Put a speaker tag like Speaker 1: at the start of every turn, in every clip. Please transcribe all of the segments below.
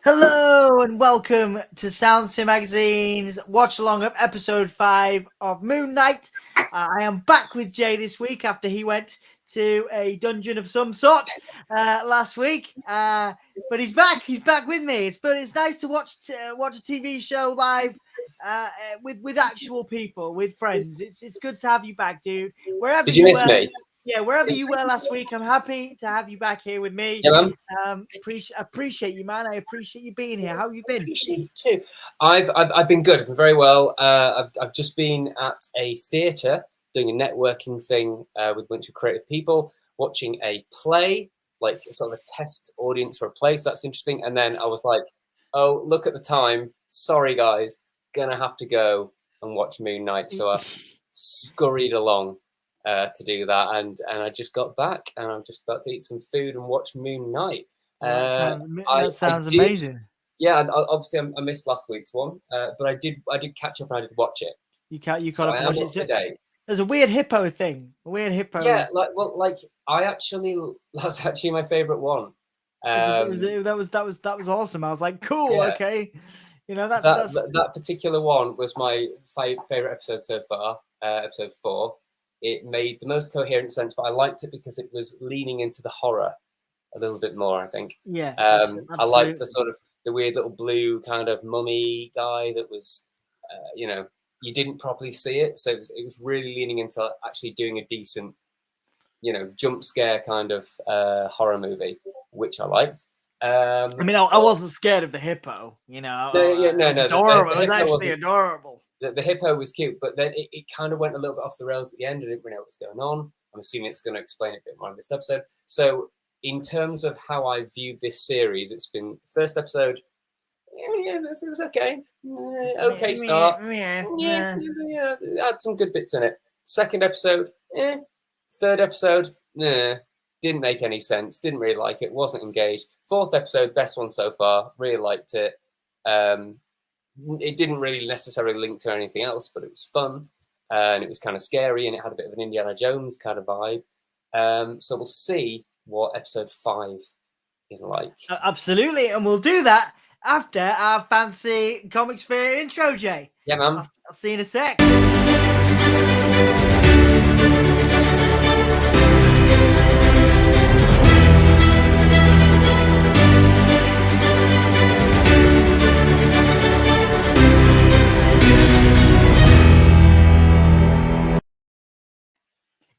Speaker 1: Hello and welcome to Soundsphere Magazine's watch along of episode 5 of Moon Knight. I am back with Jay this week after he went to a dungeon of some sort last week. But he's back. He's back with me. It's nice to watch a TV show live with actual people, with friends. It's good to have you back, dude. Wherever
Speaker 2: Did you miss me?
Speaker 1: Yeah, wherever you were last week, I'm happy to have you back here with me.
Speaker 2: Yeah, man.
Speaker 1: Appreciate you, man. I appreciate you being here. How have you been?
Speaker 2: Appreciate you too. I've been good. I've been very well. I've just been at a theatre doing a networking thing with a bunch of creative people, watching a play, like sort of a test audience for a play. So that's interesting. And then I was like, oh, look at the time. Sorry, guys, gonna have to go and watch Moon Knight. So I scurried along to do that, and I just got back, and I'm just about to eat some food and watch Moon Knight.
Speaker 1: That sounds amazing.
Speaker 2: Yeah, obviously I missed last week's one, but I did catch up and I did watch it.
Speaker 1: You caught
Speaker 2: so
Speaker 1: up
Speaker 2: I
Speaker 1: watch
Speaker 2: am
Speaker 1: it
Speaker 2: today.
Speaker 1: There's a weird hippo thing.
Speaker 2: Yeah, that's actually my favorite one.
Speaker 1: That was awesome. I was like, cool, yeah. Okay. You know,
Speaker 2: that particular one was my favorite episode so far, episode 4. It made the most coherent sense, but I liked it because it was leaning into the horror a little bit more, I think.
Speaker 1: Yeah.
Speaker 2: I liked the sort of the weird little blue kind of mummy guy that was, you didn't properly see it. So it was really leaning into actually doing a decent, jump scare kind of horror movie, which I liked.
Speaker 1: I wasn't scared of the hippo, No, adorable. It was actually adorable.
Speaker 2: The hippo was cute, but then it kind of went a little bit off the rails at the end. I didn't really know what was going on. I'm assuming it's going to explain it a bit more in this episode. So in terms of how I viewed this series, it's been first episode. Yeah, it was okay. Okay start. Yeah, had some good bits in it. Second episode, Third episode, didn't make any sense. Didn't really like it. Wasn't engaged. Fourth episode, best one so far. Really liked it. It didn't really necessarily link to anything else, but it was fun and it was kind of scary and it had a bit of an Indiana Jones kind of vibe. So we'll see what episode 5 is like.
Speaker 1: Absolutely, and we'll do that after our fancy Comic Sphere intro, Jay.
Speaker 2: Yeah, man.
Speaker 1: I'll see you in a sec.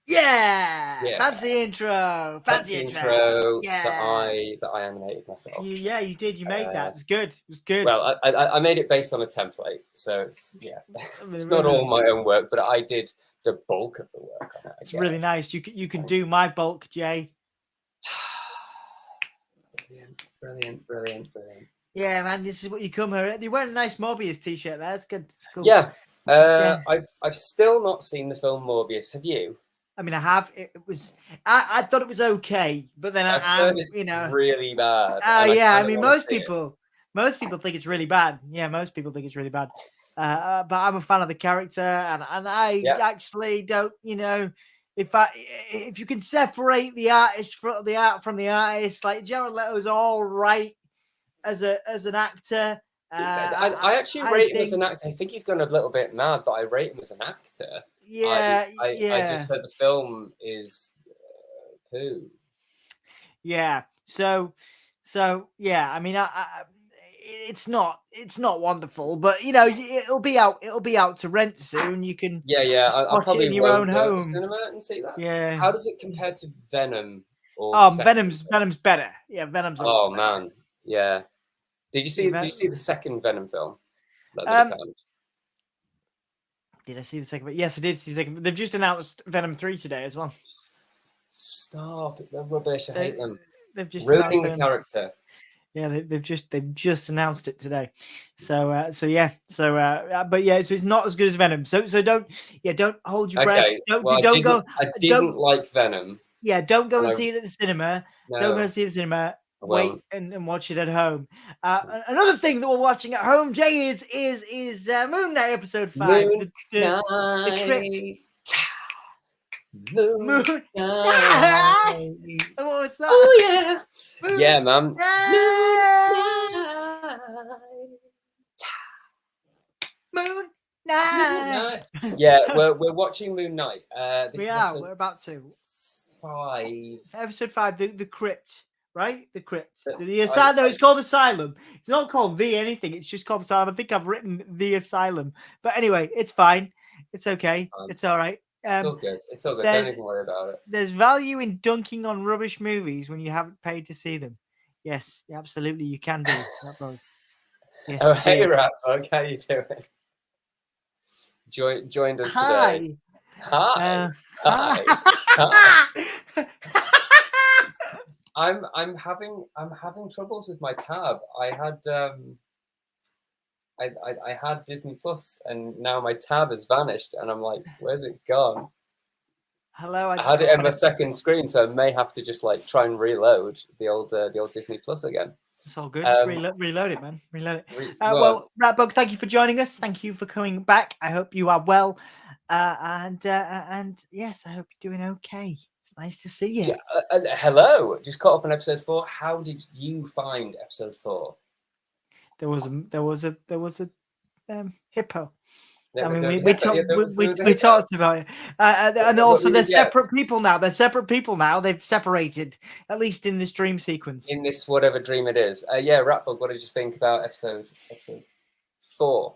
Speaker 1: Yeah. Fancy intro.
Speaker 2: Yeah. That I animated myself.
Speaker 1: You did. You made that. It was good. It was good.
Speaker 2: Well, I made it based on a template, so it's it's not all my own work, but I did the bulk of the work on it.
Speaker 1: It's really nice. You can do my bulk, Jay.
Speaker 2: Brilliant.
Speaker 1: Yeah, man, this is what you come here. You're wearing a nice Morbius t-shirt there. That's good. It's cool.
Speaker 2: Yeah. I've still not seen the film Morbius. Have you?
Speaker 1: I mean, I have. I thought it was okay, but then
Speaker 2: I've heard it's really bad.
Speaker 1: I mean, most people think it's really bad. Yeah, most people think it's really bad. But I'm a fan of the character, and I actually don't. If you can separate the artist from the art from the artist, like Jared Leto's all right as an actor.
Speaker 2: I actually rate him as an actor. I think he's gone a little bit mad, but I rate him as an actor.
Speaker 1: Yeah,
Speaker 2: I just heard the film is poo.
Speaker 1: Yeah. So yeah. I mean, it's not wonderful, but it'll be out to rent soon. You can
Speaker 2: I'll probably
Speaker 1: in your own home
Speaker 2: cinema and see that.
Speaker 1: Yeah.
Speaker 2: How does it compare to Venom?
Speaker 1: Venom's better. Yeah, Venom's.
Speaker 2: Oh man, yeah. Did you see the second Venom film?
Speaker 1: Did I see the second? Yes, I did see the second. They've just announced Venom 3 today as well.
Speaker 2: Stop! They're rubbish. I hate them.
Speaker 1: They've just
Speaker 2: ruining the character.
Speaker 1: Yeah, they've just announced it today. So but it's not as good as Venom. So don't hold your breath.
Speaker 2: I didn't like Venom.
Speaker 1: Yeah, don't go and see it at the cinema.
Speaker 2: No,
Speaker 1: don't go and see it at the cinema. Wait and watch it at home. Another thing that we're watching at home, Jay, is Moon Knight episode 5.
Speaker 2: Moon
Speaker 1: Knight.
Speaker 2: Moon Knight.
Speaker 1: Oh, it's that.
Speaker 2: Oh yeah. Yeah, man.
Speaker 1: Moon Knight.
Speaker 2: Yeah, we're watching Moon Knight. This
Speaker 1: We
Speaker 2: is
Speaker 1: are.
Speaker 2: episode
Speaker 1: We're about to.
Speaker 2: 5.
Speaker 1: Episode 5, the crypt, right? The crypt.
Speaker 2: So
Speaker 1: The asylum. No, it's called Asylum. It's not called the anything. It's just called Asylum. I think I've written the Asylum, but anyway, it's fine. It's okay. It's all right.
Speaker 2: It's all good. It's all good. Don't even worry about it.
Speaker 1: There's value in dunking on rubbish movies when you haven't paid to see them. Yes, absolutely, you can do. Yes,
Speaker 2: Oh, hey,
Speaker 1: indeed.
Speaker 2: Ratbug, how you doing? Joined us today. Hi. Hi. Hi. I'm having troubles with my tab. I had Disney Plus, and now my tab has vanished, and I'm like, where's it gone?
Speaker 1: Hello.
Speaker 2: I had it on my second screen, so I may have to just like try and reload the old Disney Plus again.
Speaker 1: It's all good. Just reload it, man. Reload it. Well, Ratbug, thank you for joining us. Thank you for coming back. I hope you are well, and yes, I hope you're doing okay. It's nice to see you.
Speaker 2: Yeah, hello. Just caught up on episode 4. How did you find episode 4?
Speaker 1: There was a hippo.
Speaker 2: I
Speaker 1: mean, we talked about it, and also they're separate people now. They're separate people now. They've separated, at least in this dream sequence.
Speaker 2: In this whatever dream it is. Yeah, Ratbug, what did you think about episode 4?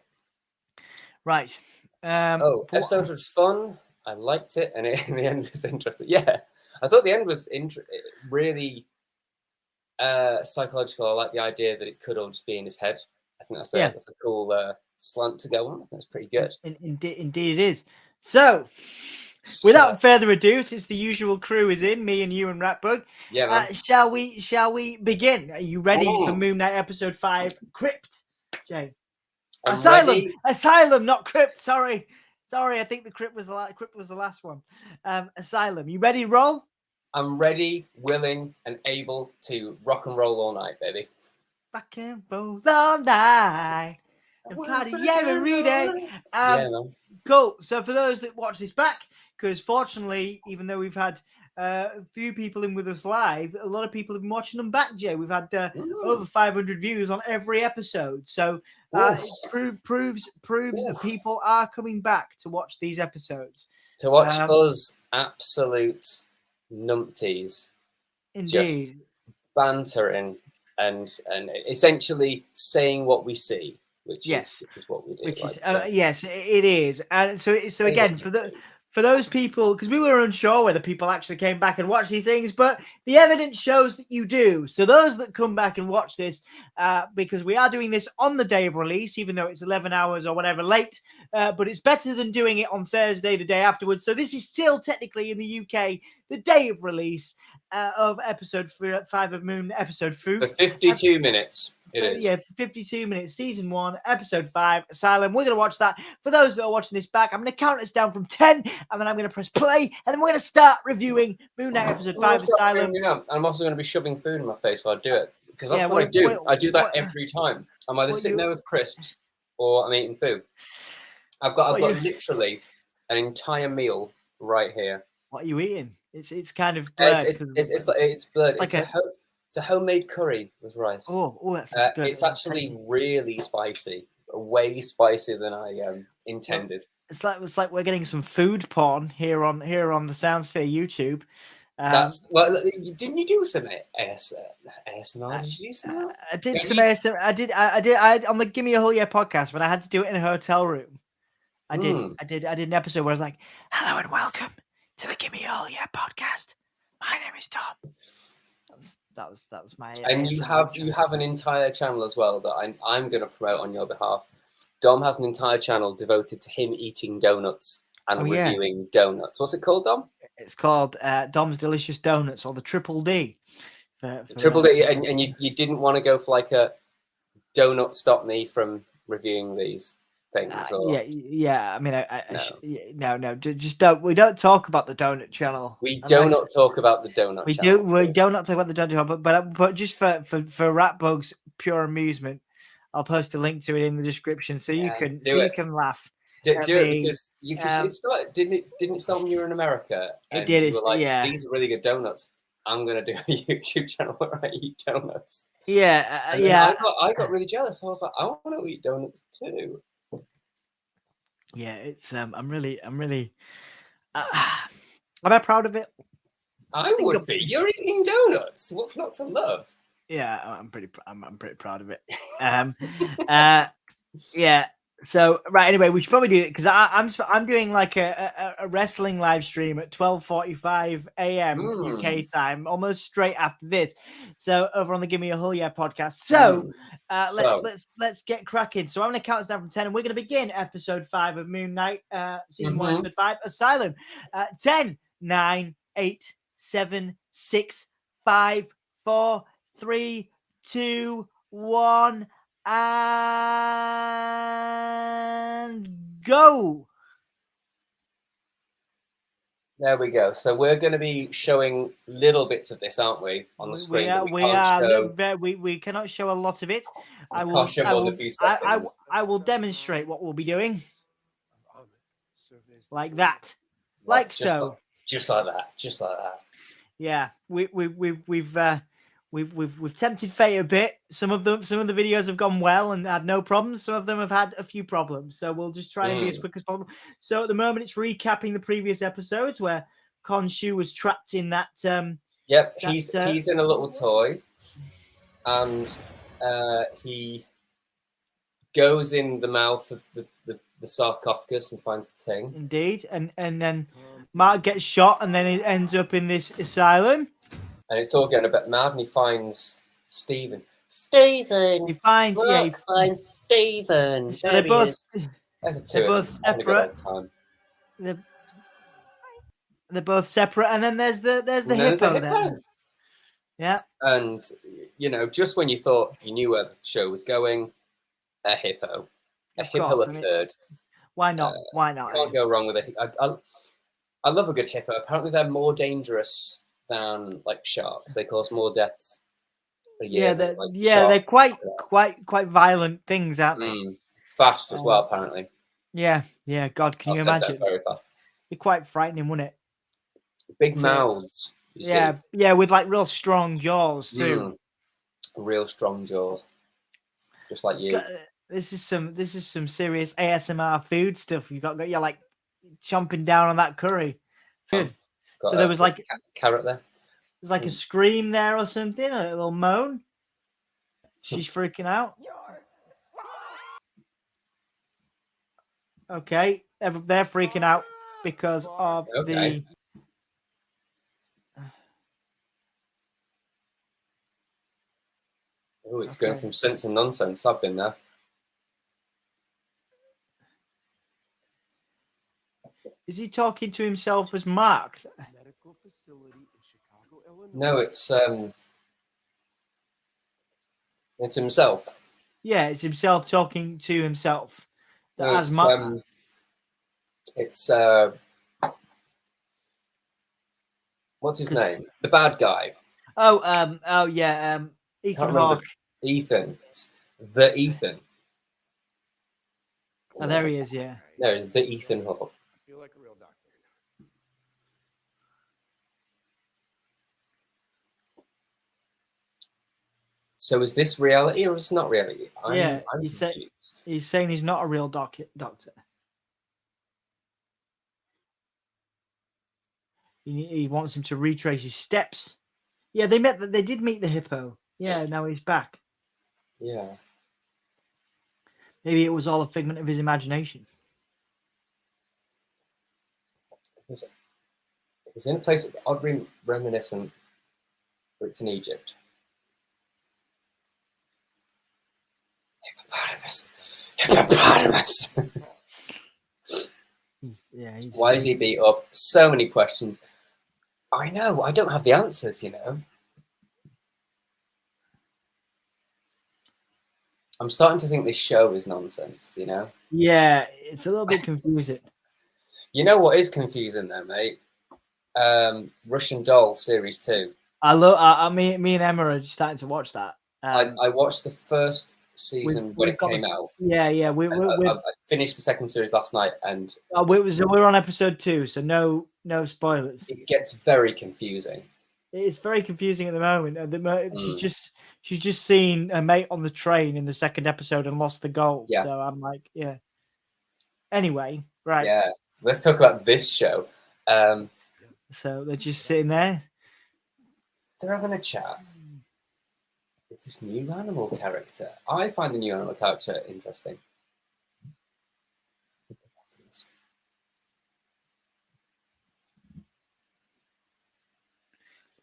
Speaker 1: Right.
Speaker 2: Episode was fun. I liked it, and in the end was interesting. Yeah, I thought the end was really psychological. I like the idea that it could all just be in his head. I think that's a cool slant to go on. That's pretty good.
Speaker 1: Indeed it is. So, without further ado, since the usual crew is in, me and you and Ratbug, shall we begin? Are you ready for Moon Knight episode 5, Crypt? Jay. Asylum, not Crypt. Sorry. I think the Crypt was the last one. Asylum. You ready, roll?
Speaker 2: I'm ready, willing, and able to rock and roll all night, baby.
Speaker 1: Rock and roll all night. And party every day. Cool. So for those that watch this back, because fortunately, even though we've had a few people in with us live, a lot of people have been watching them back, Jay. We've had over 500 views on every episode. So it proves that people are coming back to watch these episodes.
Speaker 2: To watch us absolute numpties.
Speaker 1: Indeed.
Speaker 2: Just bantering and essentially saying what we see. Which is what we do.
Speaker 1: Yes, it is. And so again, for those people, because we were unsure whether people actually came back and watched these things, but the evidence shows that you do. So those that come back and watch this, because we are doing this on the day of release, even though it's 11 hours or whatever late, but it's better than doing it on Thursday, the day afterwards. So this is still technically in the UK, the day of release of episode 5 of Moon, episode 4.
Speaker 2: For 52 minutes. It is.
Speaker 1: Yeah, 52 minutes, season 1, episode 5, Asylum. We're going to watch that. For those that are watching this back, I'm going to count us down from 10, and then I'm going to press play, and then we're going to start reviewing Moon Knight episode 5, Asylum.
Speaker 2: I'm also going to be shoving food in my face while I do it, because that's what I do. I do that every time. I'm either sitting there with crisps, or I'm eating food. I've got literally an entire meal right here.
Speaker 1: What are you eating? It's kind of blurred.
Speaker 2: It's blurred. It's a homemade curry with rice.
Speaker 1: Oh, that sounds good.
Speaker 2: It's actually really spicy, way spicier than I intended.
Speaker 1: It's like we're getting some food porn here on the Soundsphere YouTube.
Speaker 2: Didn't you do some ASMR? Did you do some?
Speaker 1: I did some ASMR. I did on the Gimme a Hole Yeah podcast, but I had to do it in a hotel room. I did an episode where I was like, "Hello and welcome to the Gimme a Hole Yeah podcast. My name is Tom." That was my.
Speaker 2: And you have an entire channel as well that I'm going to promote on your behalf. Dom has an entire channel devoted to him eating donuts and reviewing donuts. What's it called, Dom?
Speaker 1: It's called Dom's Delicious Donuts, or the Triple D.
Speaker 2: Triple D, and you didn't want to go for like a donut stop me from reviewing these things?
Speaker 1: Yeah. I mean, no. Just don't. We don't talk about the donut channel.
Speaker 2: We do not talk about the donut.
Speaker 1: We
Speaker 2: channel.
Speaker 1: We do not talk about the donut channel. But just for Ratbug's pure amusement, I'll post a link to it in the description so you can laugh.
Speaker 2: Do it because it started. Didn't it start when you were in America?
Speaker 1: It did.
Speaker 2: You were like, these are really good donuts. I'm gonna do a YouTube channel where I eat donuts.
Speaker 1: Yeah.
Speaker 2: I got really jealous. I was like, I want to eat donuts too.
Speaker 1: Yeah, it's I'm really am I proud of it?
Speaker 2: I would be. You're eating donuts. What's not to love?
Speaker 1: Yeah, I'm pretty proud of it. Yeah. So right, anyway, we should probably do it because I'm doing like a wrestling live stream at 12:45 a.m. UK time, almost straight after this. So over on the Give Me a Hull Yeah podcast. So let's get cracking. So I'm gonna count us down from 10, and we're gonna begin episode 5 of Moon Knight, season 1, episode 5, Asylum. 10, 9, 8, 7, 6, 5, 4, 3, 2, 1. And go.
Speaker 2: There we go. So we're going to be showing little bits of this, aren't we, on the screen?
Speaker 1: We cannot show a lot of it. I
Speaker 2: can't show more than a few seconds.
Speaker 1: I will demonstrate what we'll be doing. Like that. Like so.
Speaker 2: Just like that. Just like that.
Speaker 1: Yeah, we've tempted fate a bit. Some of the videos have gone well and had no problems. Some of them have had a few problems. So we'll just try and be as quick as possible. So at the moment, it's recapping the previous episodes where Khonshu was trapped in that.
Speaker 2: Yep, he's in a little toy, and he goes in the mouth of the sarcophagus and finds the thing.
Speaker 1: Indeed, and then Mark gets shot, and then he ends up in this asylum.
Speaker 2: And it's all getting a bit mad, and he finds Stephen.
Speaker 1: He finds
Speaker 2: Stephen.
Speaker 1: So they're both separate. They're both separate, and then there's the hippo there. Yeah.
Speaker 2: And just when you thought you knew where the show was going, a hippo occurred.
Speaker 1: Why not? Why not?
Speaker 2: Can't go wrong with it. I love a good hippo. Apparently, they're more dangerous than like sharks. They cause more deaths a year.
Speaker 1: They're quite violent things, aren't they?
Speaker 2: Fast as well, apparently.
Speaker 1: Yeah. God, can you imagine?
Speaker 2: Very fast.
Speaker 1: Be quite frightening, wouldn't it?
Speaker 2: Big mouths.
Speaker 1: Yeah, with like real strong jaws too.
Speaker 2: Real strong jaws, just like you.
Speaker 1: This is some serious ASMR food stuff. You're like chomping down on that curry. Good. So there was like
Speaker 2: carrot there.
Speaker 1: There's like a scream there or something, a little moan. She's freaking out. Okay, they're freaking out because of the.
Speaker 2: Oh, it's going from sense to nonsense. I've been there.
Speaker 1: Is he talking to himself as Mark?
Speaker 3: Medical facility in Chicago, Illinois.
Speaker 2: No, it's himself.
Speaker 1: Yeah, it's himself talking to himself. As Mark.
Speaker 2: It's what's his name? The bad guy.
Speaker 1: Ethan Hawke.
Speaker 2: Ethan. The Ethan.
Speaker 1: Oh, there he is, yeah.
Speaker 2: There, the Ethan Hawke.
Speaker 3: I feel like a real doctor.
Speaker 2: So is this reality or is it not reality? I'm
Speaker 1: he's saying he's not a real doctor. He wants him to retrace his steps. Yeah, they did meet the hippo. Yeah, now he's back.
Speaker 2: Yeah.
Speaker 1: Maybe it was all a figment of his imagination.
Speaker 2: It was in a place oddly reminiscent, but it's in Egypt. Hippopotamus. Why is he beat up? So many questions. I know. I don't have the answers, I'm starting to think this show is nonsense,
Speaker 1: Yeah, it's a little bit confusing.
Speaker 2: You know what is confusing though, mate? Russian Doll Series 2.
Speaker 1: Me and Emma are starting to watch that.
Speaker 2: I watched the first season when it came out.
Speaker 1: Yeah.
Speaker 2: I finished the second series last night, and
Speaker 1: we're on episode 2, so no spoilers.
Speaker 2: It gets very confusing.
Speaker 1: It's very confusing at the moment. She's just seen a mate on the train in the second episode and lost the goal.
Speaker 2: Yeah.
Speaker 1: So I'm like, yeah. Anyway, right.
Speaker 2: Yeah. Let's talk about this show.
Speaker 1: So they're just sitting there.
Speaker 2: They're having a chat with this new animal character. I find the new animal character interesting.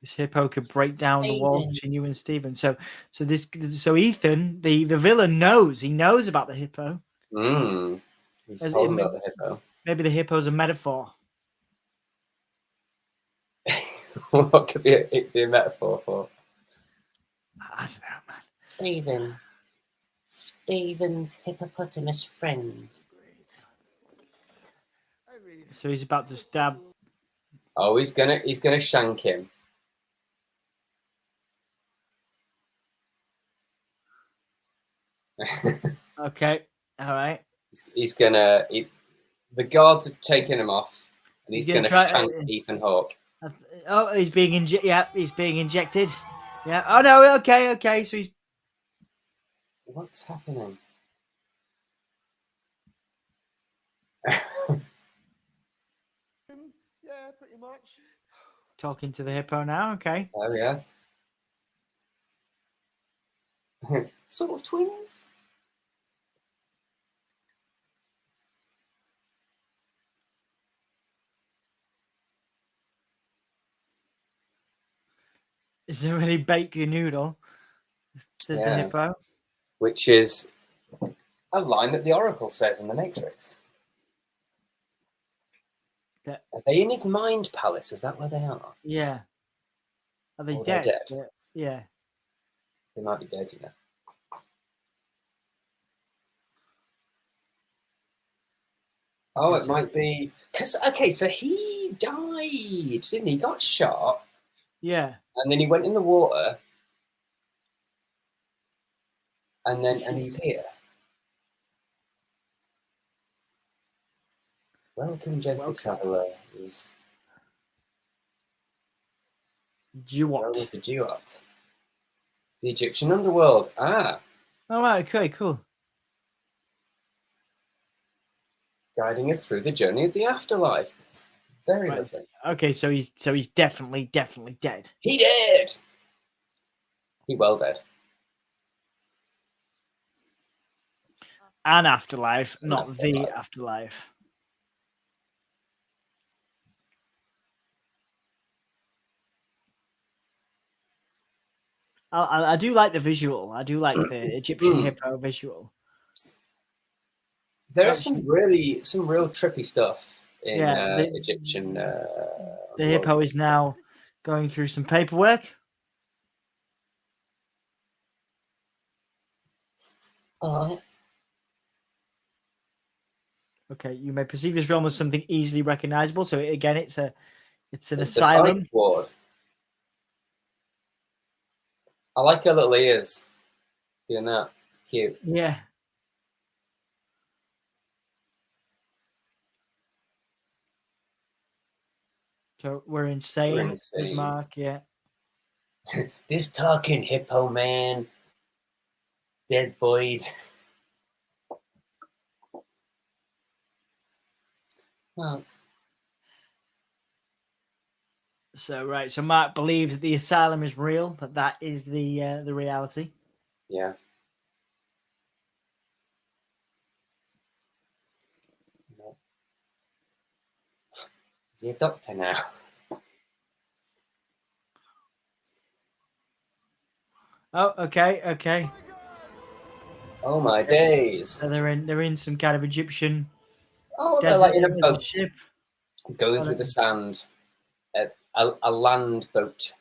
Speaker 1: This hippo could break down the wall between you and Stephen. So Ethan, the villain, knows. He knows about the hippo.
Speaker 2: He's told about the hippo.
Speaker 1: Maybe the hippo's a metaphor.
Speaker 2: What could be a metaphor for?
Speaker 1: I don't know, man.
Speaker 2: Stephen's hippopotamus friend.
Speaker 1: So he's about to stab.
Speaker 2: Oh, he's gonna shank him.
Speaker 1: Okay, all right.
Speaker 2: The guards are taking him off, and he's gonna shank Ethan Hawke.
Speaker 1: Oh, he's being he's being injected. Yeah. Oh no. Okay. So he's.
Speaker 2: What's happening?
Speaker 3: Yeah, pretty much.
Speaker 1: Talking to the hippo now. Okay.
Speaker 2: Oh yeah. Sort of twins.
Speaker 1: Is there any bacon noodle? Says the hippo.
Speaker 2: Which is a line that the Oracle says in the Matrix. Are they in his mind palace? Is that where they are?
Speaker 1: Yeah. Are they
Speaker 2: Or
Speaker 1: dead?
Speaker 2: They're dead.
Speaker 1: Yeah.
Speaker 2: They might be dead, you know. Oh, it might be so he died, didn't he? He got shot.
Speaker 1: Yeah.
Speaker 2: And then he went in the water. And he's here. Welcome, gentle travellers. Welcome to Duat. The Egyptian underworld. Ah.
Speaker 1: All right. Okay. Cool.
Speaker 2: Guiding us through the journey of the afterlife. Very lovely.
Speaker 1: Okay, so he's definitely dead.
Speaker 2: He dead. He well dead.
Speaker 1: An afterlife, not the afterlife. I do like the visual. I do like the Egyptian hippo visual.
Speaker 2: There's some real trippy stuff in Egyptian.
Speaker 1: The hippo is now going through some paperwork. Okay, you may perceive this realm as something easily recognizable. So again, it's an asylum.
Speaker 2: Ward. I like her little ears doing that. It's cute.
Speaker 1: Yeah. So we're insane. Mark, yeah.
Speaker 2: This talking hippo man, dead boy. Mark.
Speaker 1: So so Mark believes that the asylum is real. That is the reality.
Speaker 2: Yeah. Is he a doctor now?
Speaker 1: Oh, okay.
Speaker 2: Oh my days!
Speaker 1: So they're in some kind of Egyptian.
Speaker 2: Oh, they're like in a boat, ship. Going through the sand. A land boat.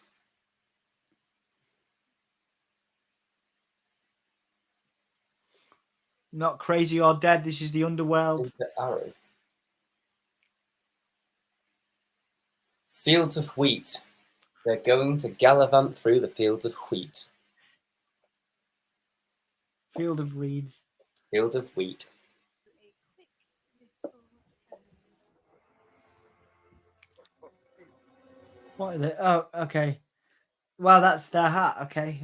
Speaker 1: Not crazy or dead. This is the underworld.
Speaker 2: Arrow. Fields of wheat. They're going to gallivant through the fields of wheat.
Speaker 1: Field of reeds.
Speaker 2: Field of wheat.
Speaker 1: What is it? Oh, okay. Well, that's their hat. Okay.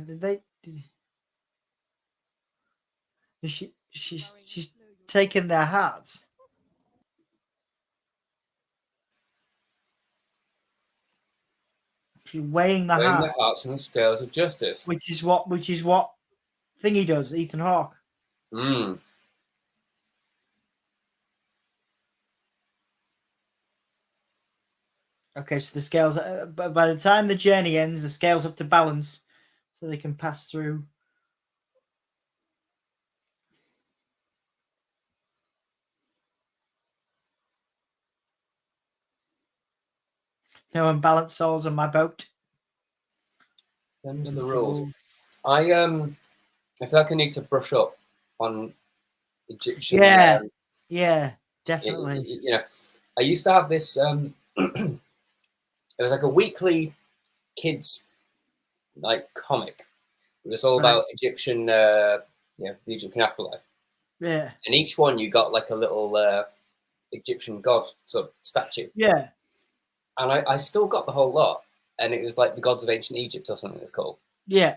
Speaker 1: She's taken their hats. She's weighing the
Speaker 2: Weighing
Speaker 1: heart,
Speaker 2: the hearts and the scales of justice.
Speaker 1: which is what Thingy does, Ethan Hawke.
Speaker 2: Mm.
Speaker 1: Okay, so the scales. By the time the journey ends, the scales up to balance, so they can pass through. No unbalanced souls on my boat.
Speaker 2: Them's the rules. I feel like I need to brush up on Egyptian.
Speaker 1: Yeah, definitely.
Speaker 2: You know, I used to have this. It was like a weekly kids like comic. It was all about Egyptian, the Egyptian afterlife.
Speaker 1: Yeah.
Speaker 2: And each one you got like a little Egyptian god sort of statue.
Speaker 1: Yeah.
Speaker 2: And I still got the whole lot. And it was like the gods of ancient Egypt or something it's called.
Speaker 1: Yeah.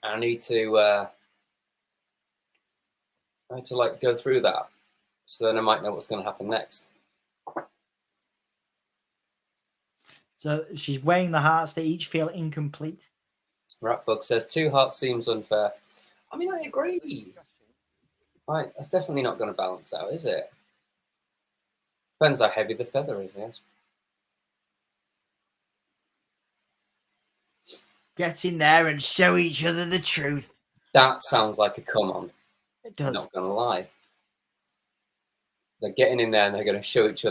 Speaker 2: And I need to like go through that, so then I might know what's going to happen next.
Speaker 1: So she's weighing the hearts. They each feel incomplete.
Speaker 2: Ratbug says 2 hearts seems unfair. I mean, I agree. Right, that's definitely not going to balance out, is it? Depends how heavy the feather is, yes.
Speaker 1: Get in there and show each other the truth.
Speaker 2: That sounds like a come on.
Speaker 1: It does.
Speaker 2: I'm not going to lie. They're getting in there and they're going to show each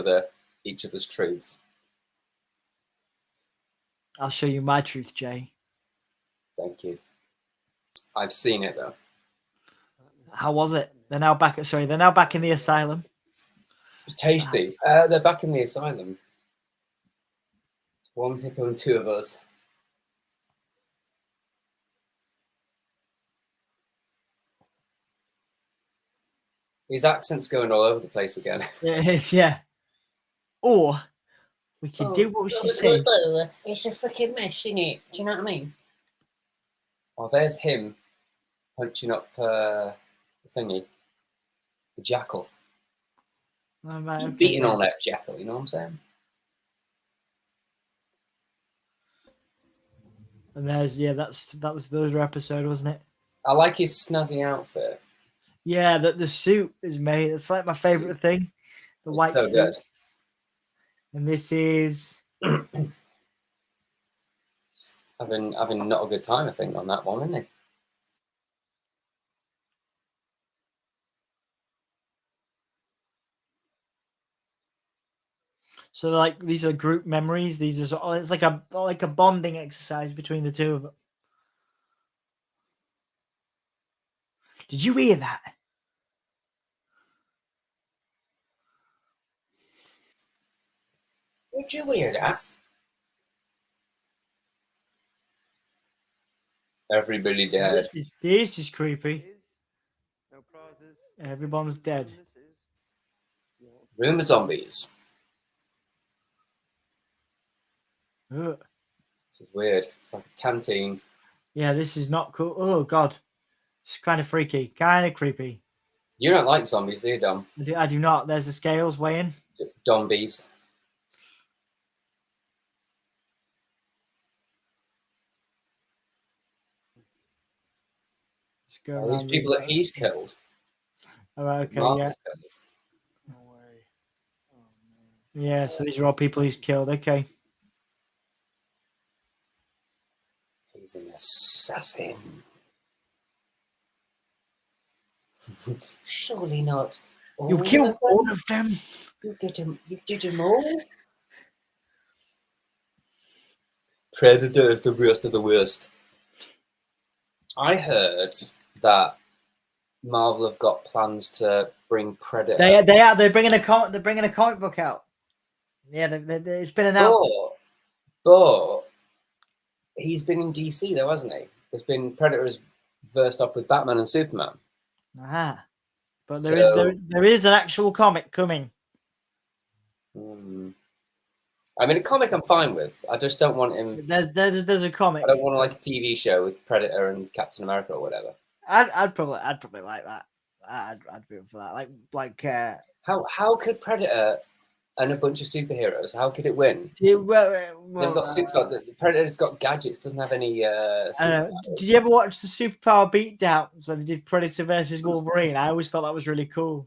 Speaker 2: other's truths.
Speaker 1: I'll show you my truth, Jay.
Speaker 2: Thank you. I've seen it though.
Speaker 1: How was it? They're now back in the asylum.
Speaker 2: It's tasty. They're back in the asylum. 1 hippo and 2 of us. His accent's going all over the place again.
Speaker 1: Yeah. Or we can do what she said.
Speaker 2: It's a freaking mess, isn't it? Do you know what I mean? Oh, there's him punching up the thingy. The jackal. You're beating on that jackal, you know what I'm saying?
Speaker 1: And that was the other episode, wasn't it?
Speaker 2: I like his snazzy outfit.
Speaker 1: Yeah, the suit is made. It's like my favorite thing. The
Speaker 2: It's
Speaker 1: white
Speaker 2: so
Speaker 1: suit.
Speaker 2: good.
Speaker 1: And this is
Speaker 2: having not a good time, I think, on that one, isn't he?
Speaker 1: so like these are group memories. These are it's like a bonding exercise between the two of them. Did you hear that?
Speaker 2: Did you hear that? Everybody dead.
Speaker 1: This is creepy.
Speaker 3: No prizes.
Speaker 1: Everyone's dead.
Speaker 2: Room of zombies.
Speaker 1: Ugh.
Speaker 2: This is weird. It's like a canteen.
Speaker 1: Yeah, this is not cool. Oh god, it's kind of freaky, kind of creepy.
Speaker 2: You don't like zombies, do you, Dom?
Speaker 1: I do not. There's the scales weighing.
Speaker 2: Dombies.
Speaker 1: Go
Speaker 2: these people that he's killed.
Speaker 1: All right, okay,
Speaker 2: Mark
Speaker 1: yeah.
Speaker 2: has killed.
Speaker 3: No way. Oh, no.
Speaker 1: Yeah, so these are all people he's killed. Okay.
Speaker 2: He's an assassin. Surely not.
Speaker 1: You killed all of them.
Speaker 2: You did them all. Predator is the worst of the worst. I heard that Marvel have got plans to bring Predator.
Speaker 1: They're bringing a comic book out. Yeah, it's been announced.
Speaker 2: But he's been in DC though, hasn't he? There's been Predators versed off with Batman and Superman.
Speaker 1: But there is an actual comic coming.
Speaker 2: I mean, a comic I'm fine with. I just don't want him.
Speaker 1: There's a comic.
Speaker 2: I don't want like a TV show with Predator and Captain America or whatever.
Speaker 1: I'd probably like that. I'd be up for that. Like
Speaker 2: how could Predator and a bunch of superheroes. How could it win?
Speaker 1: Well,
Speaker 2: They've got the Predator's got gadgets, doesn't have any
Speaker 1: did you ever watch the Superpower Beatdowns when they did Predator versus Wolverine? I always thought that was really cool.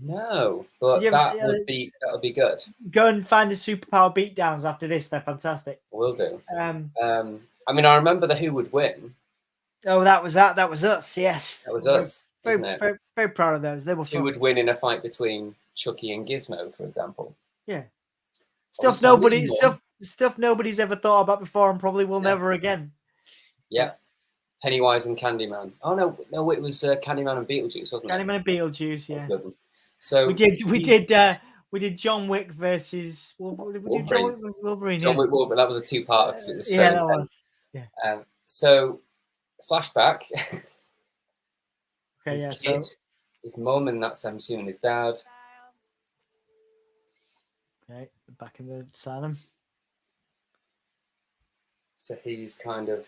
Speaker 2: No,
Speaker 1: Did
Speaker 2: but
Speaker 1: you ever
Speaker 2: that
Speaker 1: see,
Speaker 2: would be good.
Speaker 1: Go and find the Superpower Beatdowns after this. They're fantastic.
Speaker 2: Will do. I mean, I remember the Who would win.
Speaker 1: Oh, that was us. Yes,
Speaker 2: That was us, isn't it?
Speaker 1: Very proud of those. They were fun.
Speaker 2: Who would win in a fight between Chucky and Gizmo, for example?
Speaker 1: Yeah.
Speaker 2: Stuff
Speaker 1: Nobody's ever thought about before and probably will never again.
Speaker 2: Yeah. Pennywise and Candyman. Oh no, it was Candyman and Beetlejuice, wasn't it?
Speaker 1: Candyman and Beetlejuice, yeah.
Speaker 2: So
Speaker 1: we did John Wick versus
Speaker 2: Wolverine.
Speaker 1: John
Speaker 2: Wick Wolverine. That was a two-part because it was so
Speaker 1: that
Speaker 2: intense.
Speaker 1: was. Yeah.
Speaker 2: So flashback.
Speaker 1: Okay,
Speaker 2: his kid, his mum, and that's I'm assuming his dad.
Speaker 1: Okay, back in the asylum.
Speaker 2: So he's kind of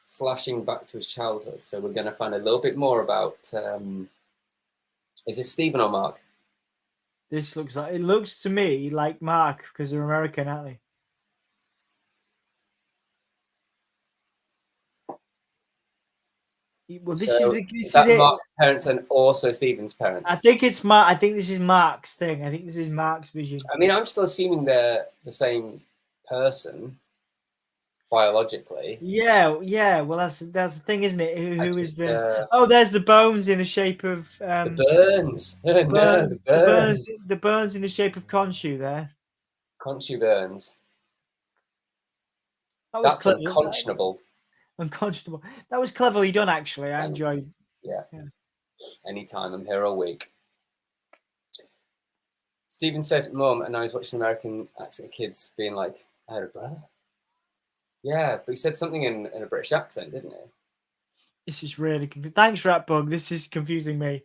Speaker 2: flashing back to his childhood. So we're going to find a little bit more about. Is this Stephen or Mark?
Speaker 1: This looks to me like Mark because they're American, aren't they? Well, this is it.
Speaker 2: Mark's parents and also Stephen's parents.
Speaker 1: I think it's Mark. I think this is Mark's thing. I think this is Mark's vision.
Speaker 2: I mean, I'm still assuming they're the same person biologically.
Speaker 1: Yeah. Well, that's the thing, isn't it? Who is the? Oh, there's the bones in the shape of
Speaker 2: the Burns. The Burns.
Speaker 1: The Burns in the shape of Khonshu there.
Speaker 2: Khonshu Burns.
Speaker 1: That's
Speaker 2: unconscionable.
Speaker 1: Unconscionable. That was cleverly done, actually. I enjoyed.
Speaker 2: Yeah. Anytime, I'm here all week. Stephen said, "Mum," and now he's watching American accent kids being like, "I had a brother." Yeah, but he said something in a British accent, didn't he?
Speaker 1: This is really confusing. Thanks, Ratbug. This is confusing me.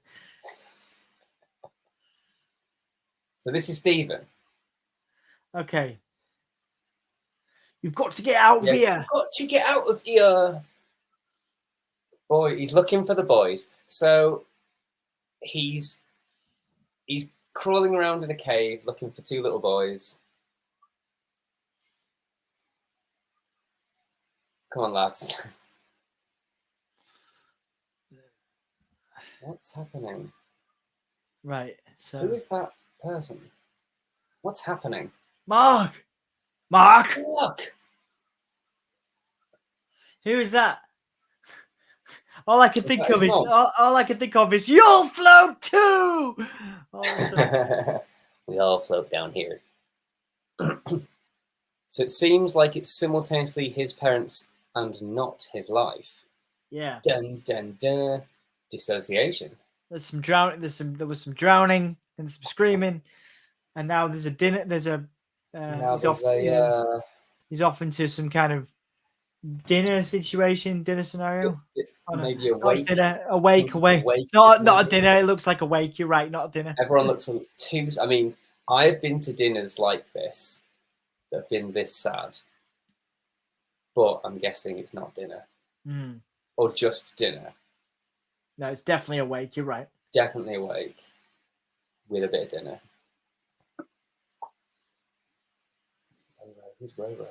Speaker 2: So this is Stephen.
Speaker 1: Okay. You've got to get out of here.
Speaker 2: You've got to get out of here. Boy, he's looking for the boys. So he's crawling around in a cave looking for two little boys. Come on, lads. What's happening?
Speaker 1: Right. So
Speaker 2: who is that person? What's happening?
Speaker 1: Mark.
Speaker 2: Look.
Speaker 1: Who is that? All I can think of is you'll float too.
Speaker 2: We all float down here. So it seems like it's simultaneously his parents and not his life.
Speaker 1: Yeah.
Speaker 2: Dun dun dun. Dissociation.
Speaker 1: There's some drowning. There was some drowning and some screaming, and now there's a dinner. There's a. He's off into some kind of dinner situation, dinner scenario.
Speaker 2: Maybe awake.
Speaker 1: Awake. Not a dinner. It looks like awake. You're right. Not a dinner.
Speaker 2: Everyone looks too. I mean, I've been to dinners like this that have been this sad, but I'm guessing it's not dinner or just dinner.
Speaker 1: No, it's definitely awake. You're right.
Speaker 2: Definitely awake with a bit of dinner. Who's Roro?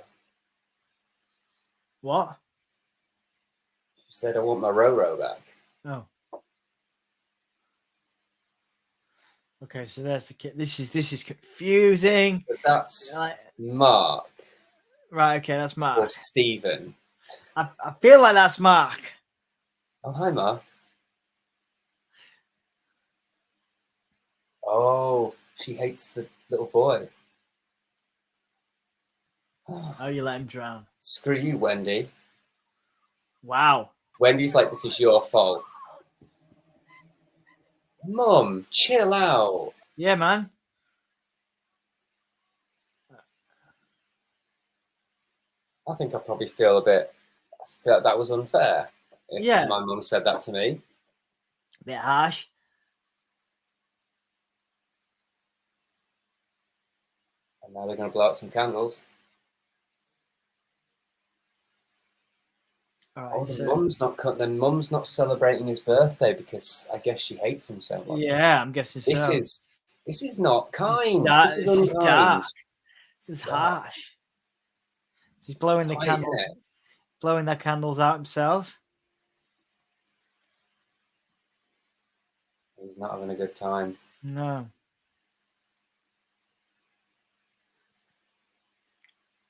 Speaker 1: What?
Speaker 2: She said, "I want my Roro back."
Speaker 1: Oh. Okay, so there's the kid. This is confusing.
Speaker 2: So that's Mark.
Speaker 1: Right. Okay, that's Mark.
Speaker 2: Or Stephen.
Speaker 1: I feel like that's Mark.
Speaker 2: Oh, hi, Mark. Oh, she hates the little boy.
Speaker 1: Oh, you let him drown.
Speaker 2: Screw you, Wendy.
Speaker 1: Wow.
Speaker 2: Wendy's like, this is your fault. Mum, chill out.
Speaker 1: Yeah, man.
Speaker 2: I think I probably feel like that was unfair. If my mum said that to me.
Speaker 1: A bit harsh.
Speaker 2: And now they're going to blow out some candles.
Speaker 1: Right,
Speaker 2: mum's not celebrating his birthday because I guess she hates him so much.
Speaker 1: Yeah, I'm guessing
Speaker 2: This is This is not kind.
Speaker 1: dark.
Speaker 2: This is
Speaker 1: This is
Speaker 2: unkind.
Speaker 1: dark. This is
Speaker 2: dark.
Speaker 1: harsh. He's blowing the
Speaker 2: Tight,
Speaker 1: candles.
Speaker 2: innit?
Speaker 1: Blowing the candles out himself.
Speaker 2: He's not having a good time.
Speaker 1: No.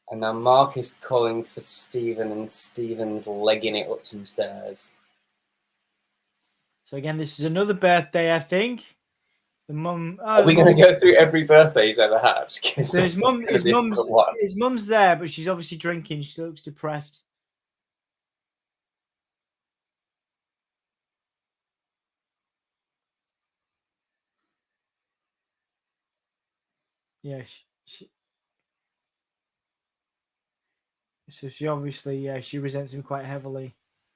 Speaker 2: And now Mark is calling for Stephen, and Stephen's legging it up some stairs.
Speaker 1: So again, this is another birthday, I think. The mum.
Speaker 2: Are we going to go through every birthday he's ever had?
Speaker 1: So his mum's there, but she's obviously drinking. She looks depressed. Yeah, so she obviously, she resents him quite heavily.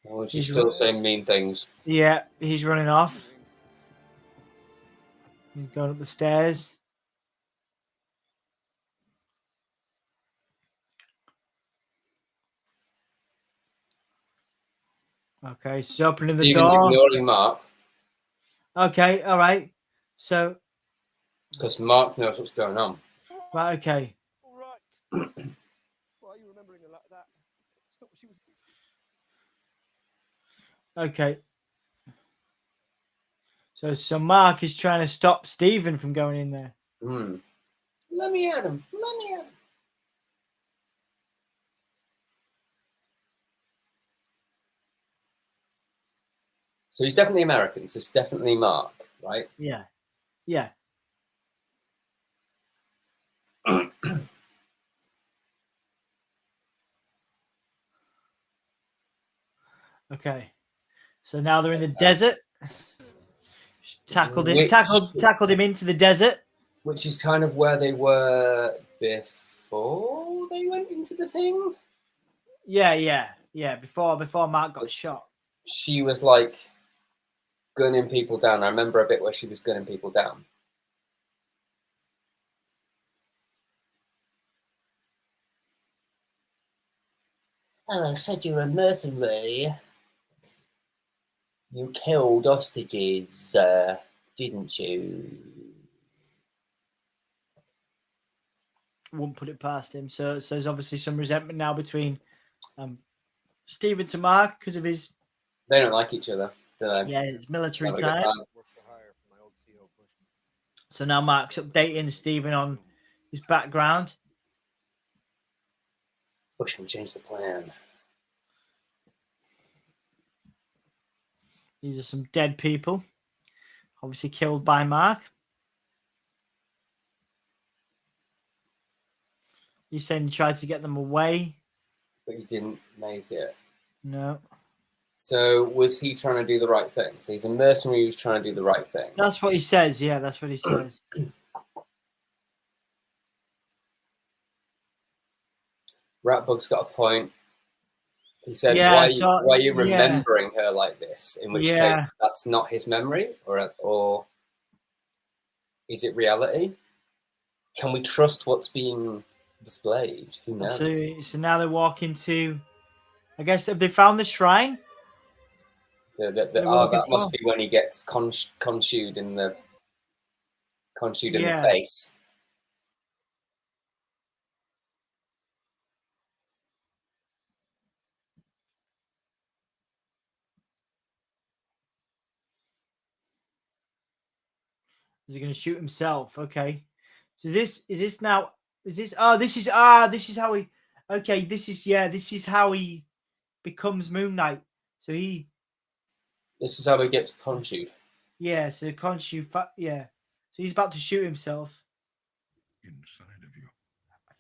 Speaker 2: Oh, she's still saying mean things.
Speaker 1: Yeah, he's running off. He's going up the stairs. Okay, she's opening the
Speaker 2: Stephen's
Speaker 1: door.
Speaker 2: ignoring Mark.
Speaker 1: Okay, all right. So.
Speaker 2: Because Mark knows what's going on.
Speaker 1: Right, okay.
Speaker 3: All right. Why are you remembering her like that? It's not what she was.
Speaker 1: Okay. So Mark is trying to stop Stephen from going in there.
Speaker 2: Let me at him. Let me at him. So he's definitely American. So it's definitely Mark, right?
Speaker 1: Yeah. Yeah. Okay. So now they're in the desert. Tackled him into the desert.
Speaker 2: Which is kind of where they were before they went into the thing.
Speaker 1: Yeah. Before Mark got shot.
Speaker 2: She was like gunning people down. I remember a bit where she was gunning people down. And I said you were a mercenary. You killed hostages, didn't you?
Speaker 1: Won't put it past him. So there's obviously some resentment now between Stephen to Mark because of his.
Speaker 2: They don't like each other, do they?
Speaker 1: Yeah, his military time. So now Mark's updating Stephen on his background.
Speaker 2: Bushman changed the plan.
Speaker 1: These are some dead people, obviously killed by Mark. He's saying he tried to get them away.
Speaker 2: But he didn't make it.
Speaker 1: No.
Speaker 2: So was he trying to do the right thing? So he's a mercenary who's trying to do the right thing.
Speaker 1: That's what he says. Yeah, that's what he says.
Speaker 2: Ratbug's got a point. He said,
Speaker 1: Yeah,
Speaker 2: why are you remembering her like this? In which case,
Speaker 1: Yeah.
Speaker 2: that's not his memory, or is it reality? Can we trust what's being displayed? Who knows?
Speaker 1: So now they're walking to, I guess, have they found the shrine?
Speaker 2: That must be when he gets conchued in the face.
Speaker 1: Is he going to shoot himself? Okay. So this is how he. Okay, this is how he becomes Moon Knight. So
Speaker 2: This is how he gets conchued.
Speaker 1: Yeah, so Khonshu, yeah. So he's about to shoot himself.
Speaker 4: Inside of you.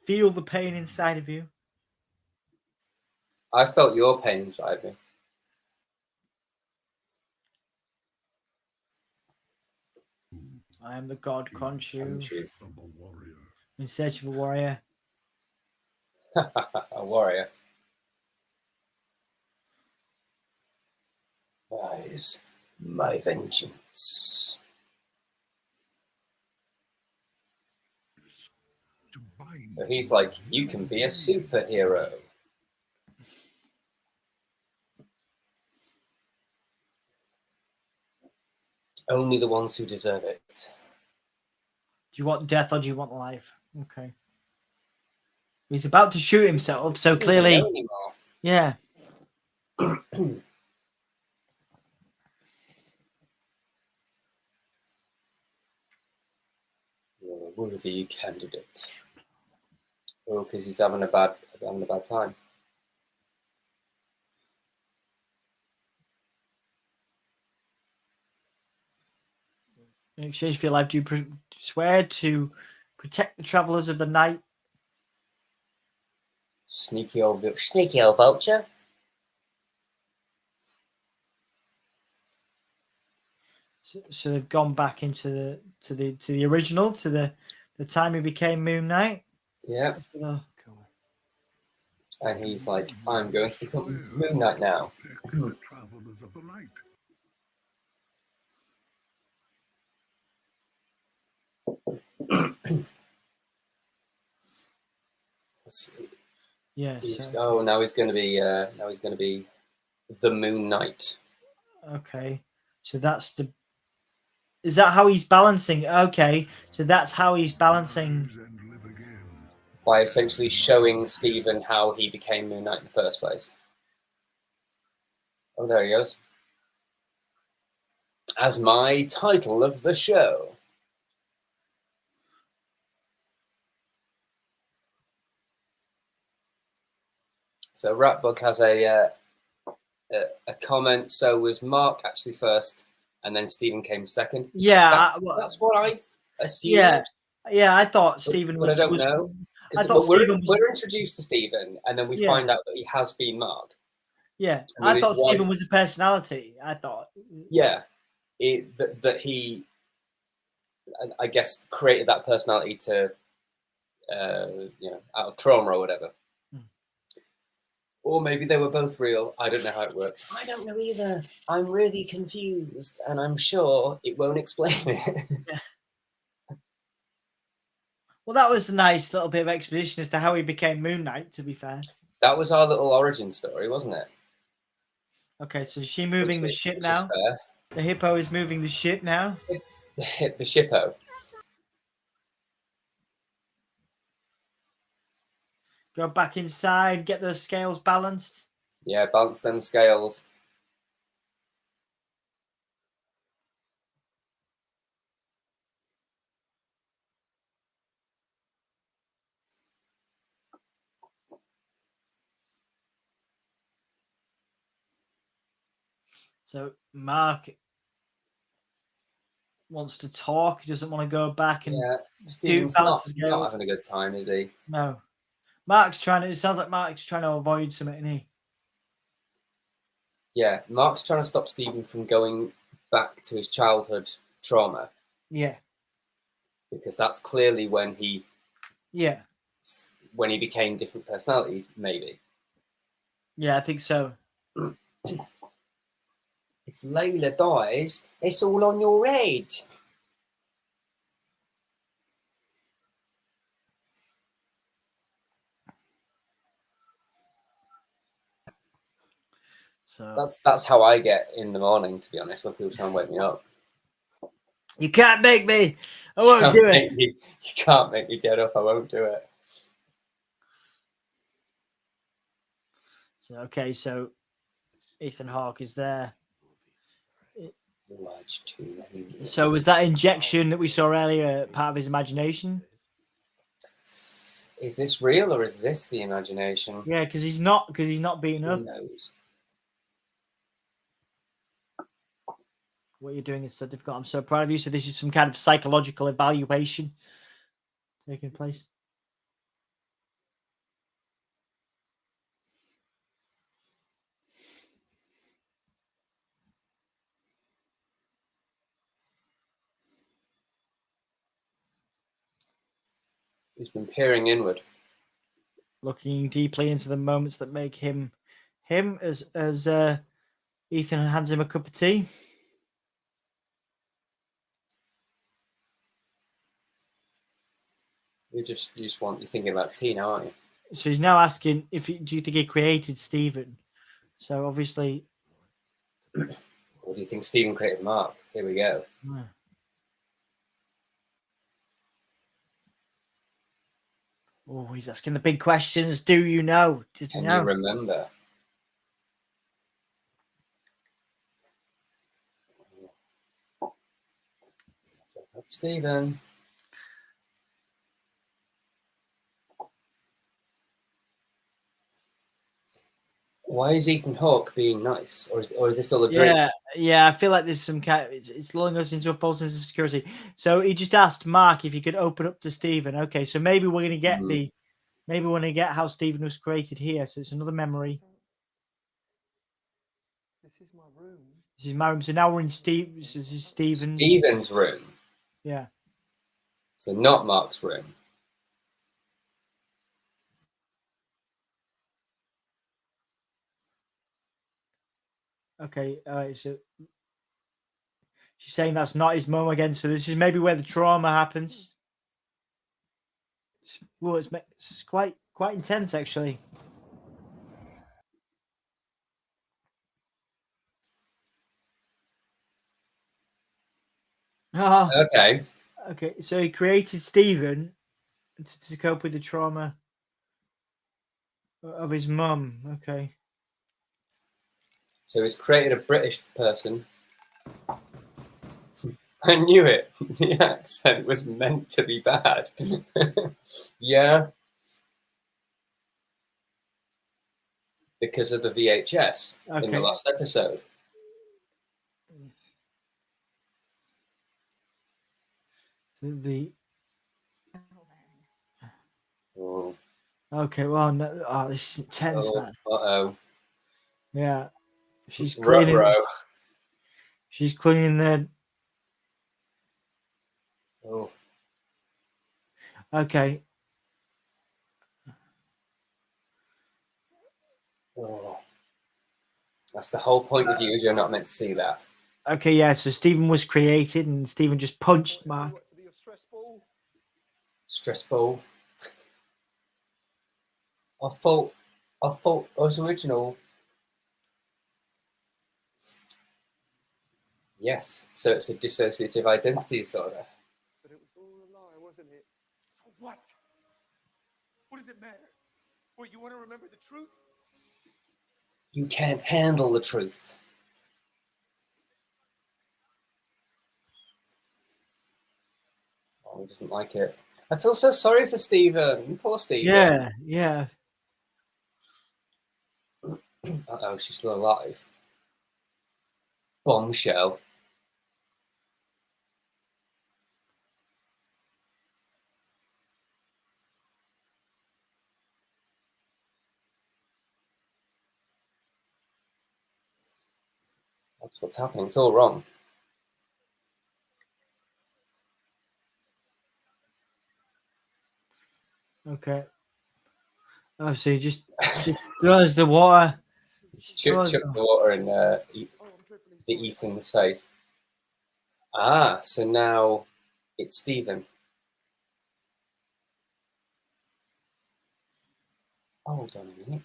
Speaker 1: Feel the pain inside of you.
Speaker 2: I felt your pain inside me.
Speaker 1: I am the god Khonshu.
Speaker 4: Warrior.
Speaker 1: In search of a warrior.
Speaker 2: A warrior. Rise, my vengeance. So he's like, you can be a superhero. Only the ones who deserve it.
Speaker 1: you want death or do you want life? Okay. He's about to shoot himself, so
Speaker 2: Doesn't even know
Speaker 1: clearly,
Speaker 2: anymore.
Speaker 1: yeah.
Speaker 2: You're a worthy candidate. Oh, because he's having a bad time.
Speaker 1: In exchange for your life, do you swear to protect the travelers of the night?
Speaker 2: Sneaky old vulture.
Speaker 1: So they've gone back into the original, to the time he became Moon Knight.
Speaker 2: Yeah. And he's like, I'm going to become Moon Knight now.
Speaker 4: The travelers of the light.
Speaker 1: Yes.
Speaker 2: Now he's going to be the Moon Knight.
Speaker 1: Okay. So is that how he's balancing? Okay. So that's how he's balancing.
Speaker 2: By essentially showing Stephen how he became Moon Knight in the first place. Oh, there he goes. As my title of the show. So Ratbook has a comment. So was Mark actually first, and then Stephen came second?
Speaker 1: Yeah.
Speaker 2: That's what I assumed.
Speaker 1: Yeah. I thought Stephen
Speaker 2: but I don't know.
Speaker 1: I thought
Speaker 2: we're introduced to Stephen, and then we find out that he has been Mark.
Speaker 1: Yeah, I thought Stephen was a personality. I thought.
Speaker 2: Yeah, that he, I guess, created that personality to, out of trauma or whatever. Or maybe they were both real. I don't know how it works. I don't know either. I'm really confused, and I'm sure it won't explain it.
Speaker 1: Yeah. Well, that was a nice little bit of exposition as to how he became Moon Knight, to be fair.
Speaker 2: That was our little origin story, wasn't it?
Speaker 1: Okay, so is she moving the ship now? The hippo is moving the ship now?
Speaker 2: The shippo.
Speaker 1: Go back inside, get those scales balanced.
Speaker 2: Yeah, balance them scales.
Speaker 1: So Mark wants to talk. He doesn't want to go back and
Speaker 2: Stephen's not having a good time, is he?
Speaker 1: No. It sounds like Mark's trying to avoid something, isn't he?
Speaker 2: Yeah, Mark's trying to stop Stephen from going back to his childhood trauma.
Speaker 1: Yeah.
Speaker 2: Because that's clearly when he became different personalities, maybe.
Speaker 1: Yeah, I think so.
Speaker 2: If Layla dies, it's all on your head.
Speaker 1: So
Speaker 2: that's how I get in the morning, to be honest, when people try and wake me up.
Speaker 1: You can't make me. I won't do it.
Speaker 2: You can't make me get up. I won't do it.
Speaker 1: So Ethan Hawke is there. So was that injection that we saw earlier part of his imagination?
Speaker 2: Is this real or is this the imagination?
Speaker 1: Yeah, because he's not beaten up.
Speaker 2: Who knows?
Speaker 1: What you're doing is so difficult. I'm so proud of you. So this is some kind of psychological evaluation taking place.
Speaker 2: He's been peering inward,
Speaker 1: looking deeply into the moments that make him as Ethan hands him a cup of tea.
Speaker 2: You're thinking about tea now, aren't you?
Speaker 1: So he's now asking do you think he created Stephen? So obviously,
Speaker 2: or do you think Stephen created Mark? Here we go.
Speaker 1: Oh, he's asking the big questions. Do you know? Does he
Speaker 2: Can
Speaker 1: know?
Speaker 2: you remember? Stephen. Why is Ethan Hawke being nice, or is this all a dream?
Speaker 1: Yeah. I feel like there's some kind. It's lulling us into a false sense of security. So he just asked Mark if he could open up to Stephen. Okay, so maybe we're gonna get maybe we're gonna get how Stephen was created here. So it's another memory.
Speaker 3: This is my room.
Speaker 1: This is my room. So now we're in This is
Speaker 2: Stephen's room.
Speaker 1: Yeah.
Speaker 2: So not Mark's room.
Speaker 1: Okay. All right. So she's saying that's not his mum again. So this is maybe where the trauma happens. Well, it's quite intense actually. Oh,
Speaker 2: Okay.
Speaker 1: okay. So he created Stephen to cope with the trauma of his mum. Okay.
Speaker 2: So he's created a British person. I knew it. The accent was meant to be bad. Yeah. Because of the VHS in the last episode. Oh.
Speaker 1: Okay, well, no, this is intense.
Speaker 2: Uh-oh.
Speaker 1: Yeah, she's cleaning.
Speaker 2: Ruh-roh.
Speaker 1: She's cleaning the.
Speaker 2: Oh.
Speaker 1: Okay.
Speaker 2: Oh. That's the whole point of you, is you're not meant to see that.
Speaker 1: Okay, yeah. So Stephen was created, and Stephen just punched Mark.
Speaker 2: Stress ball. I thought it was original. Yes, so it's a dissociative identity disorder.
Speaker 3: But it was all a lie, wasn't it? So what? What does it matter? What, you want to remember the truth?
Speaker 2: You can't handle the truth. Oh, he doesn't like it. I feel so sorry for Stephen. Poor Stephen.
Speaker 1: Yeah.
Speaker 2: Uh-oh, she's still alive. Bombshell. That's what's happening. It's all wrong.
Speaker 1: Okay. Oh, so you just throws the water.
Speaker 2: Chuck the water in the Ethan's face. Ah, so now it's Stephen. Oh, hold on a minute.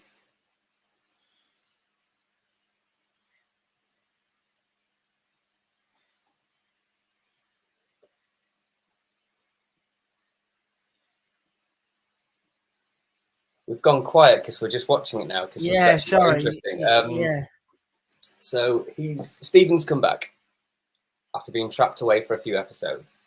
Speaker 2: We've gone quiet because we're just watching it now because it's actually quite interesting.
Speaker 1: Yeah.
Speaker 2: So Stephen's come back after being trapped away for a few episodes.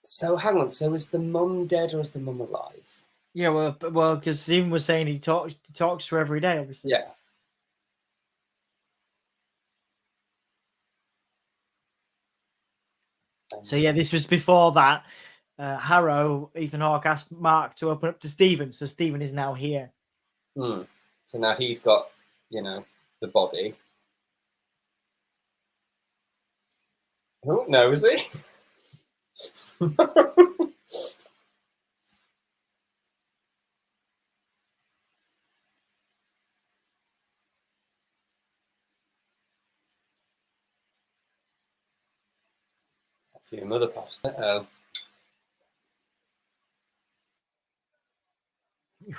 Speaker 2: So hang on. So is the mum dead or is the mum alive?
Speaker 1: Yeah, well, because Stephen was saying he talks to her every day, obviously.
Speaker 2: Yeah.
Speaker 1: So yeah, this was before that. Harrow, Ethan Hawke asked Mark to open up to Stephen, so Stephen is now here.
Speaker 2: So now he's got, the body. Oh, no, is he? For your mother passed.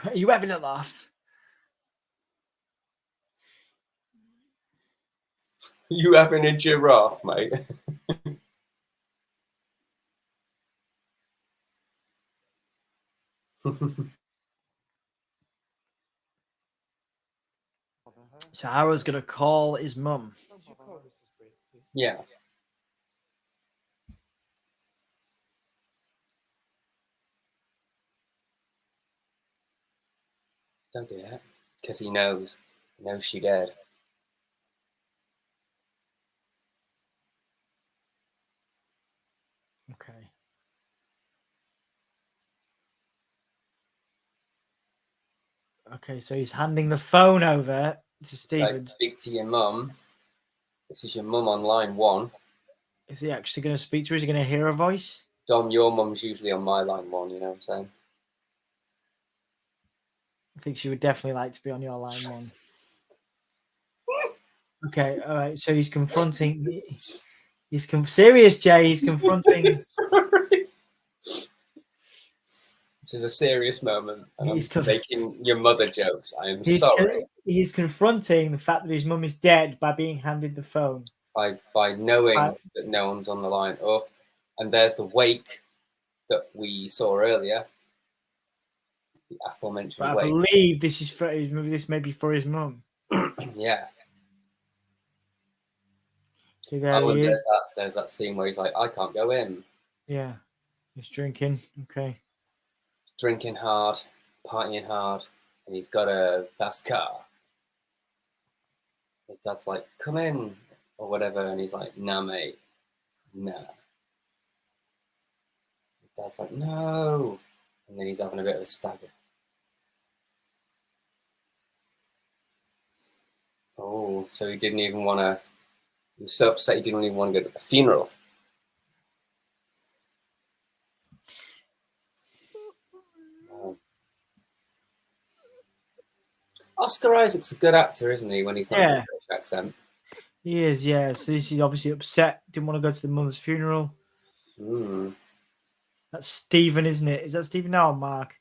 Speaker 1: Are you having a laugh?
Speaker 2: You having a giraffe, mate?
Speaker 1: So Harold's gonna call his mum.
Speaker 3: Would you call Mrs. Gray, please?
Speaker 2: Yeah. Don't do that. Because he knows. He knows she dead.
Speaker 1: Okay. Okay, so he's handing the phone over to
Speaker 2: It's like,
Speaker 1: Stephen.
Speaker 2: speak to your mum. This is your mum on line 1.
Speaker 1: Is he actually going to speak to her? Is he going to hear her voice?
Speaker 2: Dom, your mum's usually on my line 1, you know what I'm saying?
Speaker 1: I think she would definitely like to be on your line 1. Okay, all right. So he's confronting. Serious Jay. He's confronting.
Speaker 2: Sorry. This is a serious moment. And
Speaker 1: He's
Speaker 2: I'm making your mother jokes. I am sorry.
Speaker 1: He's confronting the fact that his mum is dead by being handed the phone.
Speaker 2: By knowing that no one's on the line. Oh, and there's the wake that we saw earlier. The aforementioned
Speaker 1: But I
Speaker 2: wake.
Speaker 1: believe this is for his. Maybe this may be for his mum.
Speaker 2: Yeah.
Speaker 1: Okay, there he is.
Speaker 2: There's that scene where he's like, I can't go in.
Speaker 1: Yeah, he's drinking. Okay.
Speaker 2: Drinking hard, partying hard, and he's got a fast car. His dad's like, come in, or whatever, and he's like, nah, mate, nah. His dad's like, no, and then he's having a bit of a stagger. Oh, so he didn't even want to, he was so upset he didn't even want to go to the funeral. Oscar Isaac's a good actor, isn't he, when he's not in a British accent?
Speaker 1: He is, yeah. So he's obviously upset. Didn't want to go to the mother's funeral. That's Stephen, isn't it? Is that Stephen now or Mark?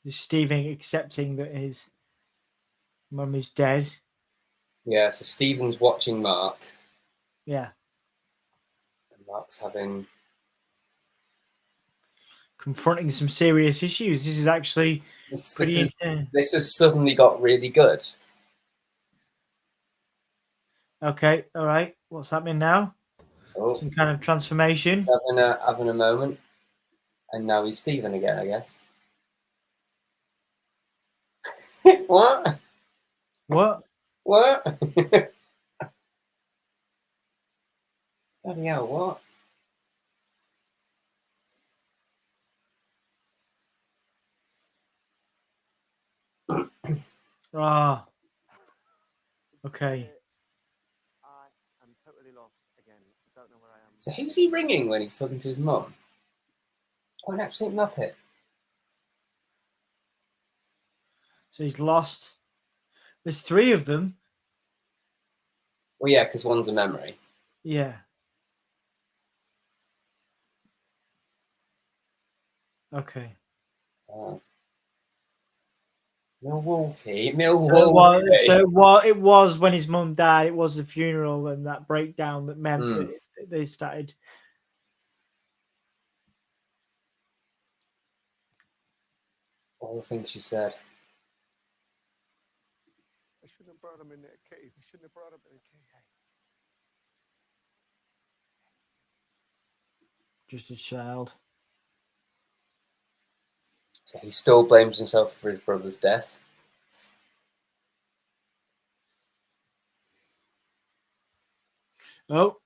Speaker 1: Is Stephen accepting that his mum is dead?
Speaker 2: Yeah, so Stephen's watching Mark.
Speaker 1: Yeah.
Speaker 2: And Mark's having...
Speaker 1: confronting some serious issues. This is actually
Speaker 2: This has suddenly got really good.
Speaker 1: Okay, all right. What's happening now?
Speaker 2: Oh,
Speaker 1: some kind of transformation.
Speaker 2: Having a moment, and now he's Stephen again, I guess. What?
Speaker 1: What?
Speaker 2: What? Bloody hell! What?
Speaker 1: Ah. Okay.
Speaker 3: I am totally lost again. Don't know where I am.
Speaker 2: So who's he ringing when he's talking to his mum? Oh, an absolute muppet.
Speaker 1: So he's lost. There's 3 of them.
Speaker 2: Well, yeah, because one's a memory.
Speaker 1: Yeah. Okay.
Speaker 2: Milwaukee.
Speaker 1: It was when his mum died. It was the funeral and that breakdown that meant that they started.
Speaker 2: All the things she said.
Speaker 3: I shouldn't have brought him in that cave. I shouldn't have brought him in a cave.
Speaker 1: Just a child.
Speaker 2: So he still blames himself for his brother's death.
Speaker 1: Oh.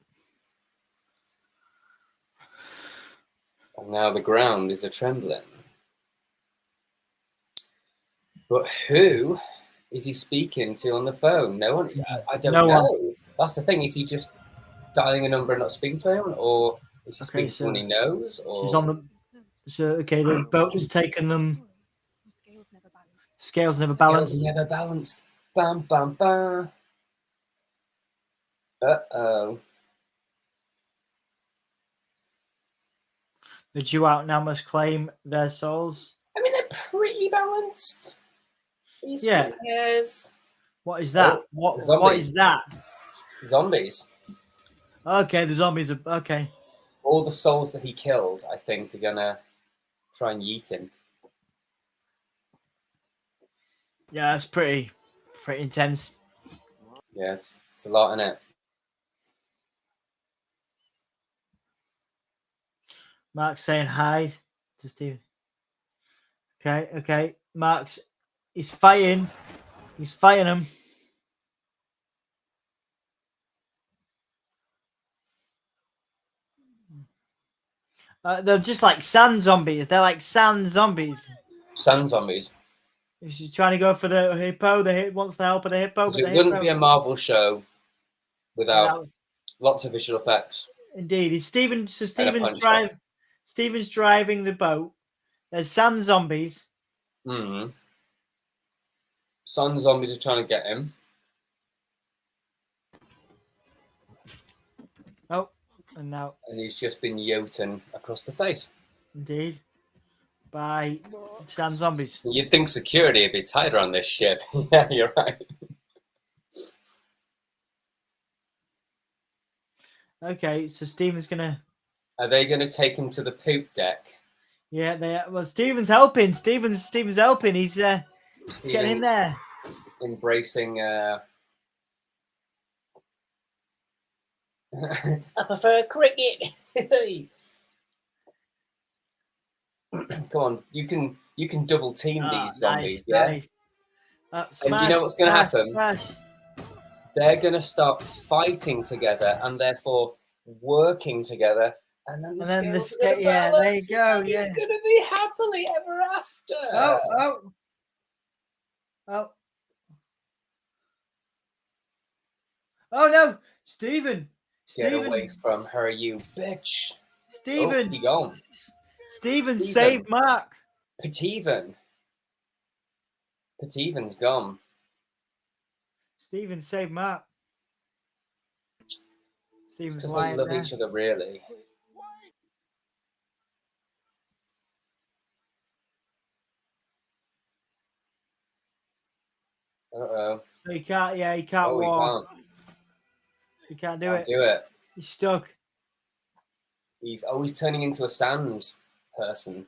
Speaker 2: And now the ground is a trembling. But who is he speaking to on the phone? No one. I don't know. That's the thing. Is he just dialing a number and not speaking to anyone, or is he speaking to someone he knows? Or
Speaker 1: he's on the. So okay, the boat has taken them. Scales never balanced.
Speaker 2: Scales never balanced. Bam, bam, bam. Uh-oh.
Speaker 1: The Jew out now must claim their souls.
Speaker 2: I mean, they're pretty balanced.
Speaker 1: Yeah.
Speaker 2: Hairs.
Speaker 1: What is that? What is that?
Speaker 2: Zombies.
Speaker 1: Okay, the zombies are okay.
Speaker 2: All the souls that he killed, I think, are gonna try and yeet him.
Speaker 1: Yeah, that's pretty intense.
Speaker 2: Yeah, it's a lot, isn't it?
Speaker 1: Mark's saying hi to Steve. Okay. Mark's he's fighting. He's fighting him. They're just like sand zombies. They're like sand zombies.
Speaker 2: Sand zombies.
Speaker 1: She's trying to go for the hippo. The hip wants the help of the hippo. But
Speaker 2: It
Speaker 1: the
Speaker 2: wouldn't
Speaker 1: hippo,
Speaker 2: be a Marvel show without lots of visual effects.
Speaker 1: indeed. Is Stephen? So Stephen's
Speaker 2: punch
Speaker 1: Stephen's driving the boat. There's sand zombies.
Speaker 2: Mm. Sand zombies are trying to get him.
Speaker 1: Oh, and now.
Speaker 2: And he's just been yoten across the face.
Speaker 1: Indeed. By sand zombies.
Speaker 2: You'd think security would be tighter on this ship. Yeah, you're right.
Speaker 1: Okay, so Stephen's gonna.
Speaker 2: Are they going to take him to the poop deck?
Speaker 1: Yeah, they. Well, Stephen's helping. Stephen's helping. He's getting in there.
Speaker 2: Embracing. I prefer cricket. Come on, you can double team these zombies, yeah.
Speaker 1: Nice.
Speaker 2: And you know what's going to happen?
Speaker 1: Smash.
Speaker 2: They're going to start fighting together and therefore working together, and then the scales are going to balance.
Speaker 1: There you go.
Speaker 2: Yeah, it's going to be happily ever after.
Speaker 1: Oh no, Stephen!
Speaker 2: Get away from her, you bitch!
Speaker 1: Stephen!
Speaker 2: He gone.
Speaker 1: Stephen saved Mark.
Speaker 2: Petiven's gone.
Speaker 1: Stephen saved Mark. Stephen's
Speaker 2: because they love each other, really. Uh-oh.
Speaker 1: He can't. Yeah, he can't walk. He can't do it. He's stuck.
Speaker 2: He's always turning into a sand person.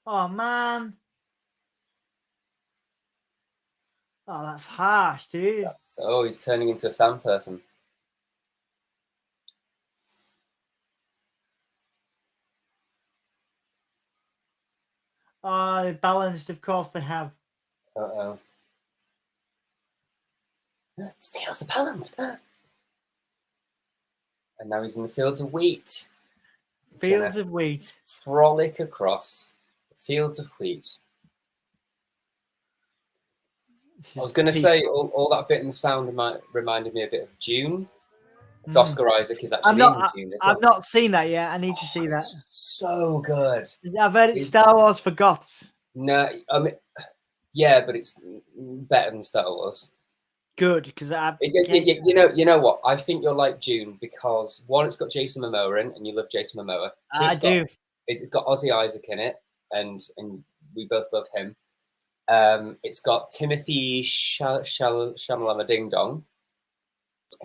Speaker 1: Oh man. Oh, that's harsh, dude.
Speaker 2: He's turning into a sand person.
Speaker 1: Oh, they're balanced, of course they have.
Speaker 2: Uh-oh. Steals the balance. And now he's in the fields of wheat.
Speaker 1: Fields of wheat.
Speaker 2: Frolic across the fields of wheat. I was going to say all that bit in the sound reminded me a bit of June. Because Oscar Isaac is actually in June.
Speaker 1: I've not seen that yet. I need to see that.
Speaker 2: So good.
Speaker 1: I've heard it's Star Wars for goths.
Speaker 2: No, I mean, yeah, but it's better than Star Wars.
Speaker 1: Good, because
Speaker 2: you know what? I think you'll like June because one, it's got Jason Momoa in, and you love Jason Momoa.
Speaker 1: I do.
Speaker 2: It's got Ozzy Isaac in it, and we both love him. It's got Timothy Shamalama Ding Dong,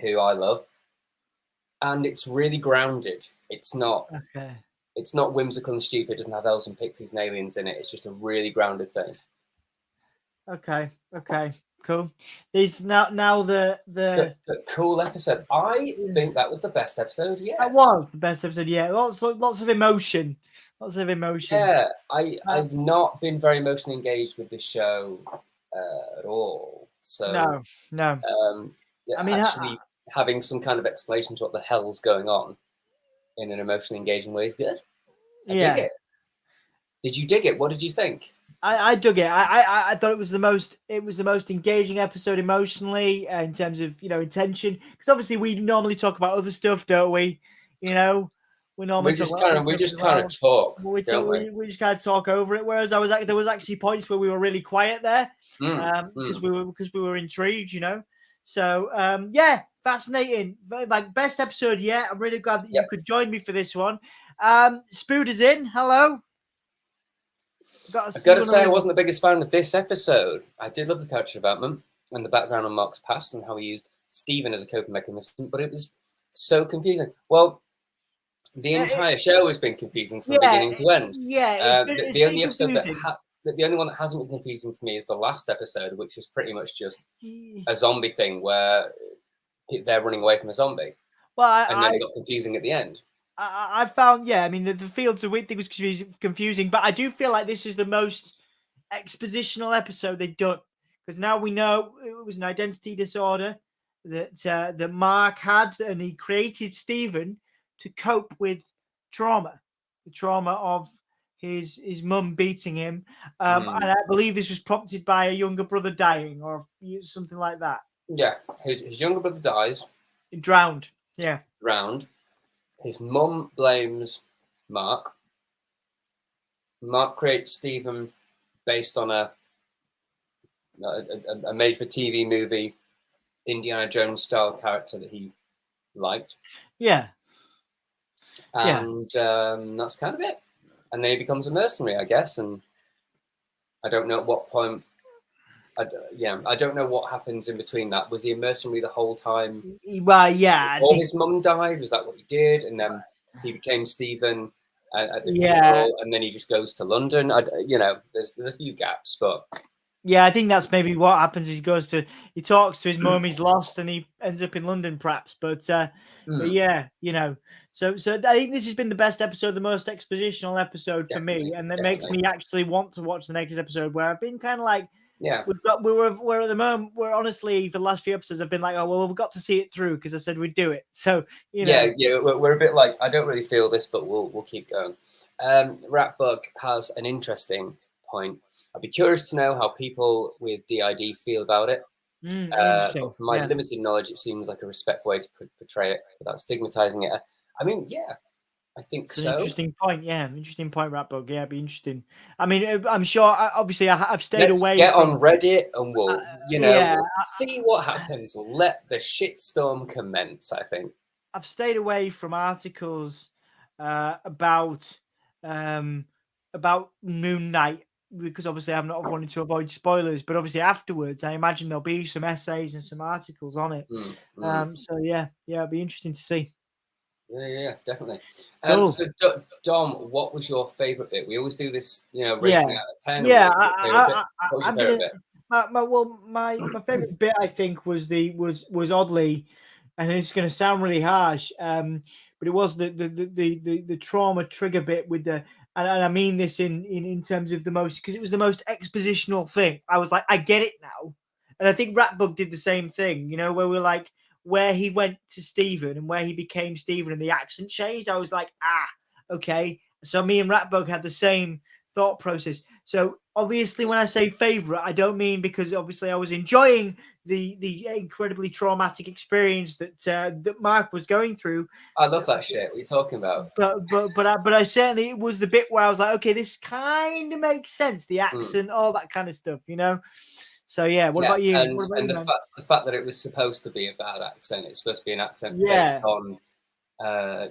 Speaker 2: who I love, and it's really grounded. It's not whimsical and stupid. It doesn't have elves and pixies and aliens in it. It's just a really grounded thing.
Speaker 1: Okay, cool. These now the
Speaker 2: cool episode. I think that was the best episode yet.
Speaker 1: That was the best episode yet. Lots of emotion.
Speaker 2: Yeah, I've not been very emotionally engaged with this show at all. So
Speaker 1: no.
Speaker 2: I mean, actually having some kind of explanation to what the hell's going on in an emotionally engaging way is good. I dig it. Did you dig it? What did you think?
Speaker 1: I dug it. I thought it was the most engaging episode emotionally in terms of intention. Because obviously we normally talk about other stuff, don't we? We just kind of
Speaker 2: talk.
Speaker 1: We just kind of talk over it. Whereas there was actually points where we were really quiet there because we were intrigued. So fascinating. Like best episode yet. I'm really glad that you could join me for this one. Spood is in. Hello.
Speaker 2: I've got to say, I wasn't the biggest fan of this episode. I did love the character development and the background on Mark's past and how he used Stephen as a coping mechanism, but it was so confusing. Well, the entire show has been confusing from beginning to end.
Speaker 1: Yeah,
Speaker 2: The only episode the only one that hasn't been confusing for me is the last episode, which is pretty much just a zombie thing where they're running away from a zombie.
Speaker 1: Well,
Speaker 2: and then it got confusing at the end.
Speaker 1: I found, I mean, the Fields of Wheat thing was confusing, but I do feel like this is the most expositional episode they've done, because now we know it was an identity disorder that Mark had, and he created Stephen to cope with the trauma of his mum beating him, and I believe this was prompted by a younger brother dying or something like that.
Speaker 2: Yeah, his younger brother dies.
Speaker 1: Drowned.
Speaker 2: His mum blames Mark. Mark creates Stephen based on a made-for-TV movie, Indiana Jones style character that he liked.
Speaker 1: Yeah.
Speaker 2: And that's kind of it. And then he becomes a mercenary, I guess. And I don't know at what point. I don't know what happens in between that. Was he a mercenary the whole time?
Speaker 1: Well, yeah.
Speaker 2: His mum died. Was that what he did? And then he became Stephen at the funeral, and then he just goes to London. There's a few gaps, but
Speaker 1: yeah, I think that's maybe what happens. He talks to his mum. He's lost, and he ends up in London, perhaps. But yeah, So I think this has been the best episode, the most expositional episode for me, and that makes me actually want to watch the next episode. Where I've been kind of like.
Speaker 2: Yeah,
Speaker 1: we're at the moment. We're honestly, the last few episodes, I've been like, oh well, we've got to see it through because I said we'd do it. So
Speaker 2: we're a bit like, I don't really feel this, but we'll keep going. Ratbug has an interesting point. I'd be curious to know how people with DID feel about it. But from my limited knowledge, it seems like a respectful way to portray it without stigmatizing it. I mean, yeah. I think so.
Speaker 1: Interesting point, Interesting point, Ratbug. Yeah, it'd be interesting. I mean, I'm sure. Obviously, I've stayed away.
Speaker 2: Get on Reddit, and we'll see what happens. We'll let the shitstorm commence. I think
Speaker 1: I've stayed away from articles about Moon Knight because obviously I'm not wanting to avoid spoilers. But obviously afterwards, I imagine there'll be some essays and some articles on it. So it'd be interesting to see.
Speaker 2: Yeah, definitely.
Speaker 1: Cool.
Speaker 2: So, Dom, what was your favorite bit? We always do this, rating out of 10.
Speaker 1: Yeah,
Speaker 2: what was your favorite bit?
Speaker 1: My favorite bit, I think, was oddly, and it's going to sound really harsh, but it was the trauma trigger bit with the, and I mean this in terms of the most, because it was the most expositional thing. I was like, I get it now, and I think Ratbug did the same thing. Where we're like. Where he went to Stephen and where he became Stephen and the accent changed, I was like, okay. So me and Ratbug had the same thought process. So obviously when I say favorite, I don't mean because obviously I was enjoying the incredibly traumatic experience that Mark was going through.
Speaker 2: I love that shit. What are you talking about?
Speaker 1: But I certainly, it was the bit where I was like, okay, this kind of makes sense. The accent, all that kind of stuff, So what about you?
Speaker 2: And the fact that it was supposed to be a bad accent, it's supposed to be an accent based on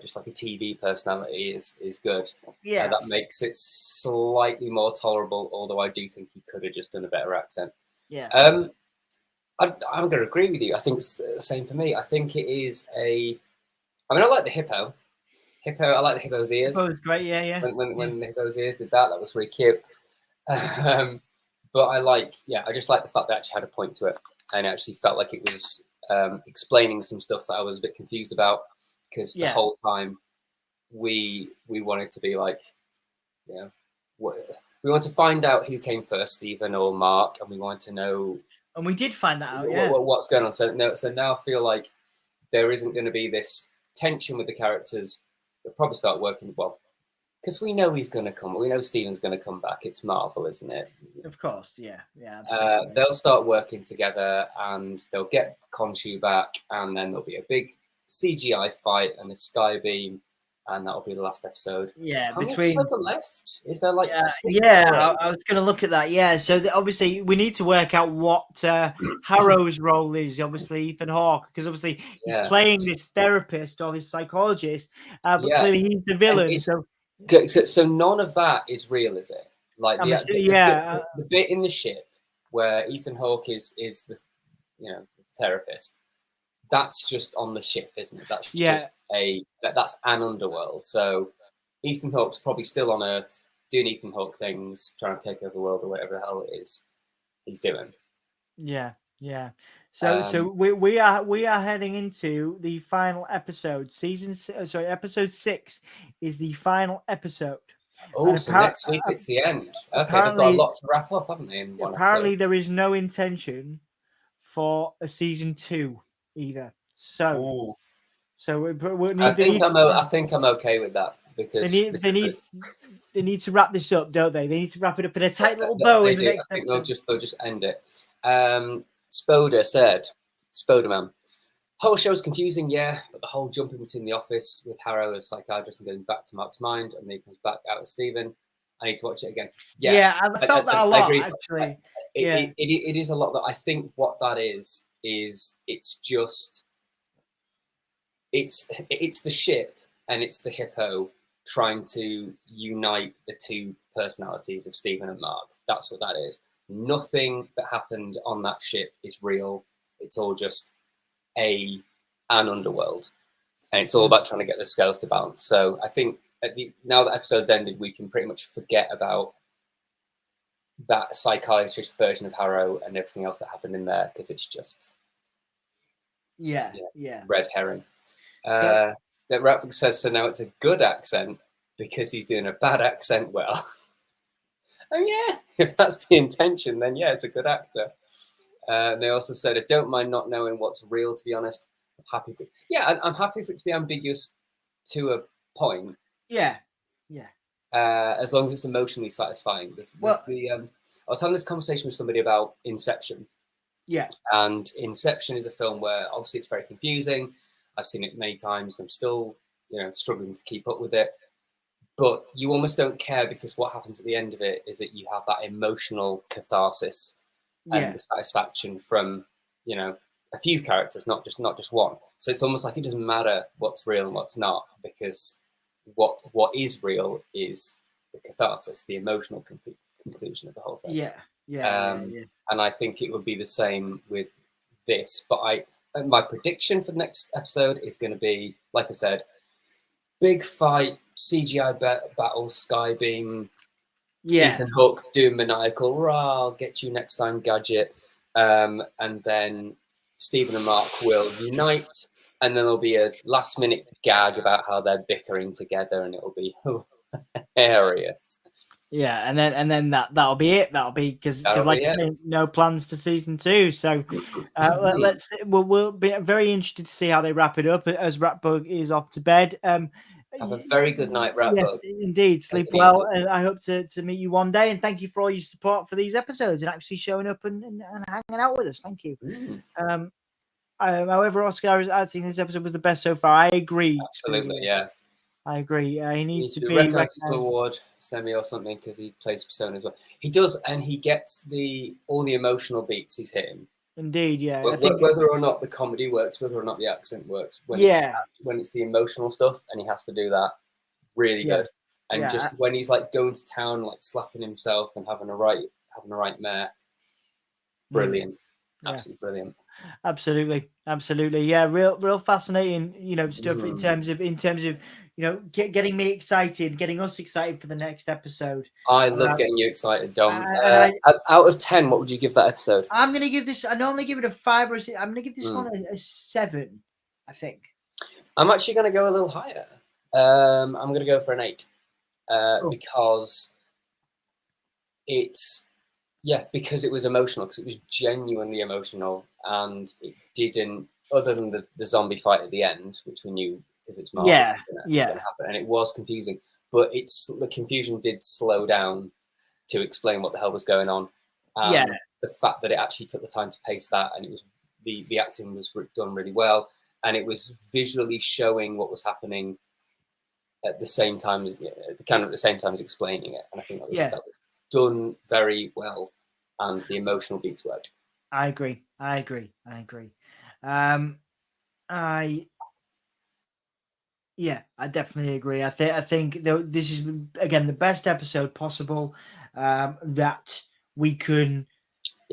Speaker 2: just like a TV personality is good.
Speaker 1: Yeah,
Speaker 2: that makes it slightly more tolerable. Although I do think he could have just done a better accent.
Speaker 1: Yeah.
Speaker 2: I'm going to agree with you. I think it's the same for me. I think it is I like the hippo. I like the hippo's ears.
Speaker 1: Hippo's great. Yeah.
Speaker 2: When the hippo's ears did that was really cute. But I just like the fact that I actually had a point to it, and it actually felt like it was explaining some stuff that I was a bit confused about, because the whole time we wanted to be like, we want to find out who came first, Stephen or Mark, and we wanted to know. And
Speaker 1: we did find that out.
Speaker 2: What's going on? So now I feel like there isn't going to be this tension with the characters. They'll probably start working well. Because we know he's going to come. We know Stephen's going to come back. It's Marvel, isn't it?
Speaker 1: Of course, yeah.
Speaker 2: They'll start working together, and they'll get Khonshu back, and then there'll be a big CGI fight and a sky beam, and that'll be the last episode.
Speaker 1: Yeah,
Speaker 2: how many episodes are left? Is there like?
Speaker 1: I was going to look at that. Yeah, so obviously we need to work out what Harrow's role is. Obviously Ethan Hawke, because obviously he's playing this therapist or this psychologist, but clearly he's the villain.
Speaker 2: So none of that is real, is it? Like the bit in the ship where Ethan Hawke is the therapist. that's just on the ship, isn't it? That's
Speaker 1: Yeah.
Speaker 2: just that's an underworld. So Ethan Hawke's probably still on Earth doing Ethan Hawke things, trying to take over the world or whatever the hell it is he's doing.
Speaker 1: Yeah. So we are heading into the final episode. Episode 6 is the final episode.
Speaker 2: Oh, so next week it's the end. Okay, they've got a lot to wrap up, haven't they? In one
Speaker 1: apparently,
Speaker 2: episode.
Speaker 1: there is no intention for a season 2 either. So,
Speaker 2: I think I'm okay with that because
Speaker 1: they need to wrap this up, don't they? They need to wrap it up in a tight little bow in the next
Speaker 2: I think
Speaker 1: episode.
Speaker 2: they'll just end it. Spoderman. Whole show's confusing, yeah, but the whole jumping between the office with Harrow as psychiatrist and going back to Mark's mind, and then he comes back out as Stephen. I need to watch it again.
Speaker 1: Yeah, I felt that a lot, actually.
Speaker 2: It is a lot. That I think what that is it's just it's the ship and it's the hippo trying to unite the two personalities of Stephen and Mark. That's what that is. Nothing that happened on that ship is real. It's all just an underworld, and it's all about trying to get the scales to balance. So I think now that episode's ended, we can pretty much forget about that psychiatrist version of Harrow and everything else that happened in there, because it's just red herring. That Ratbook says so now it's a good accent because he's doing a bad accent well. Oh yeah, if that's the intention, then yeah, it's a good actor. They also said, I don't mind not knowing what's real, to be honest. I'm happy for it to be ambiguous to a point.
Speaker 1: Yeah.
Speaker 2: As long as it's emotionally satisfying. I was having this conversation with somebody about Inception.
Speaker 1: Yeah.
Speaker 2: And Inception is a film where obviously it's very confusing. I've seen it many times and I'm still, struggling to keep up with it. But you almost don't care because what happens at the end of it is that you have that emotional catharsis and the satisfaction from, a few characters, not just one. So it's almost like it doesn't matter what's real and what's not, because what is real is the catharsis, the emotional conclusion of the whole thing.
Speaker 1: Yeah.
Speaker 2: And I think it would be the same with this. But my prediction for the next episode is going to be, like I said, big fight, CGI battle, Skybeam, Ethan Hawke doing maniacal, I'll get you next time, gadget. And then Stephen and Mark will unite, and then there'll be a last minute gag about how they're bickering together, and it'll be hilarious.
Speaker 1: Yeah, and then that'll be it. That'll be because like I say, no plans for season 2. So we'll be very interested to see how they wrap it up as Ratbug is off to bed.
Speaker 2: Have a very good night, Ratbug.
Speaker 1: Yes, indeed. Sleep well, and I hope to meet you one day. And thank you for all your support for these episodes and actually showing up and hanging out with us. Thank you. However, Oscar, I think this episode was the best so far. I agree.
Speaker 2: Absolutely, yeah.
Speaker 1: I agree. He needs to be
Speaker 2: recognized award, Semi or something, because he plays Persona as well. He does, and he gets all the emotional beats he's hitting.
Speaker 1: Indeed, yeah.
Speaker 2: Whether or not the comedy works, whether or not the accent works, when it's the emotional stuff, and he has to do that, really good. And just when he's like going to town, like slapping himself and having a right mare, brilliant. Absolutely brilliant.
Speaker 1: Absolutely. Yeah, real fascinating, stuff in terms of getting me excited, getting us excited for the next episode.
Speaker 2: I love getting you excited, Dom. Out of 10, what would you give that episode?
Speaker 1: I'm gonna give this. I normally give it a 5 or a 6. I'm gonna give this one a 7. I think.
Speaker 2: I'm actually gonna go a little higher. I'm gonna go for an 8 because because it was emotional, because it was genuinely emotional, and it didn't, other than the zombie fight at the end, which we knew because it's Marvel, gonna happen, and it was confusing, but the confusion did slow down to explain what the hell was going on. The fact that it actually took the time to pace that, and it was the acting was done really well, and it was visually showing what was happening at the same time as explaining it, and I think that was done very well, and the emotional beats worked.
Speaker 1: I agree. I definitely agree. I think this is again the best episode possible that we can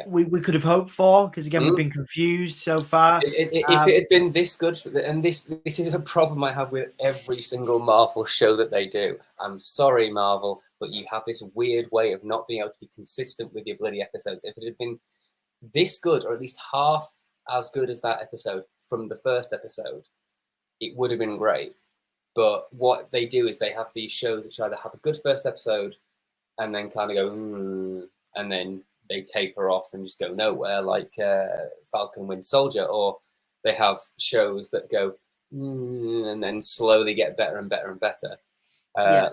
Speaker 1: we could have hoped for, because again, we've been confused so far.
Speaker 2: If it had been this good, and this is a problem I have with every single Marvel show that they do. I'm sorry, Marvel, but you have this weird way of not being able to be consistent with your bloody episodes. If it had been this good, or at least half as good as that episode from the first episode, it would have been great. But what they do is they have these shows which either have a good first episode and then kind of go, and then they taper off and just go nowhere, like Falcon Winter Soldier, or they have shows that go and then slowly get better and better and better,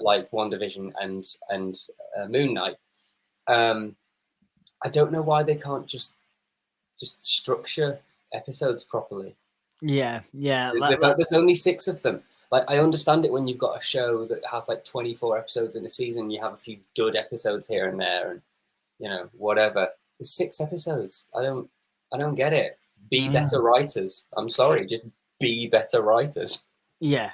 Speaker 2: like WandaVision and Moon Knight. I don't know why they can't just structure episodes properly. There's only 6 of them. Like, I understand it when you've got a show that has like 24 episodes in a season, you have a few dud episodes here and there, and whatever. There's 6 episodes. I don't get it. Be better writers. I'm sorry, just be better writers.
Speaker 1: Yeah,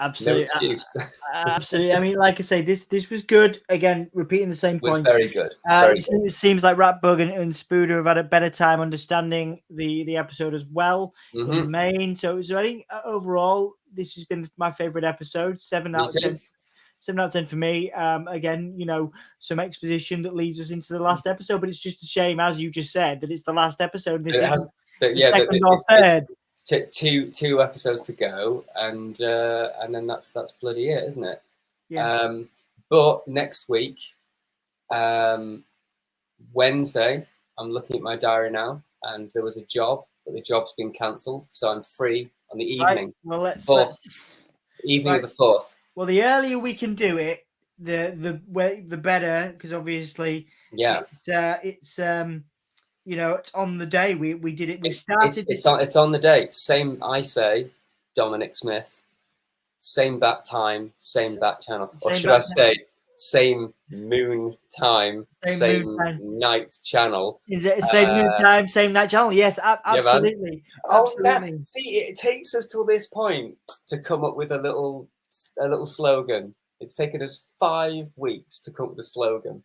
Speaker 1: absolutely.
Speaker 2: No excuse.
Speaker 1: Absolutely. I mean, like I say, this was good. Again, repeating the same point.
Speaker 2: Was very good.
Speaker 1: It seems like Ratbug and Spooder have had a better time understanding the episode as well in the main. So I think overall, this has been my favorite episode. 7 out of 10. 7 out of 10 for me. Again, some exposition that leads us into the last episode, but it's just a shame, as you just said, that it's the last episode. This is the second or third.
Speaker 2: Two episodes to go, and then that's bloody it, isn't it?
Speaker 1: Yeah.
Speaker 2: But next week, Wednesday, I'm looking at my diary now, and there was a job, but the job's been cancelled, so I'm free on the evening.
Speaker 1: Right. Well, let's
Speaker 2: evening of the 4th.
Speaker 1: Well, the earlier we can do it, the better, because obviously, it's on the day. We did it.
Speaker 2: It's on the day. Same, I say, Dominic Smith. Same bat time, same bat channel, or should I say, same moon time, same night channel.
Speaker 1: Is it same moon time, same night channel? Yes, absolutely. Absolutely.
Speaker 2: See, it takes us till this point to come up with a little slogan. It's taken us 5 weeks to come up with a slogan.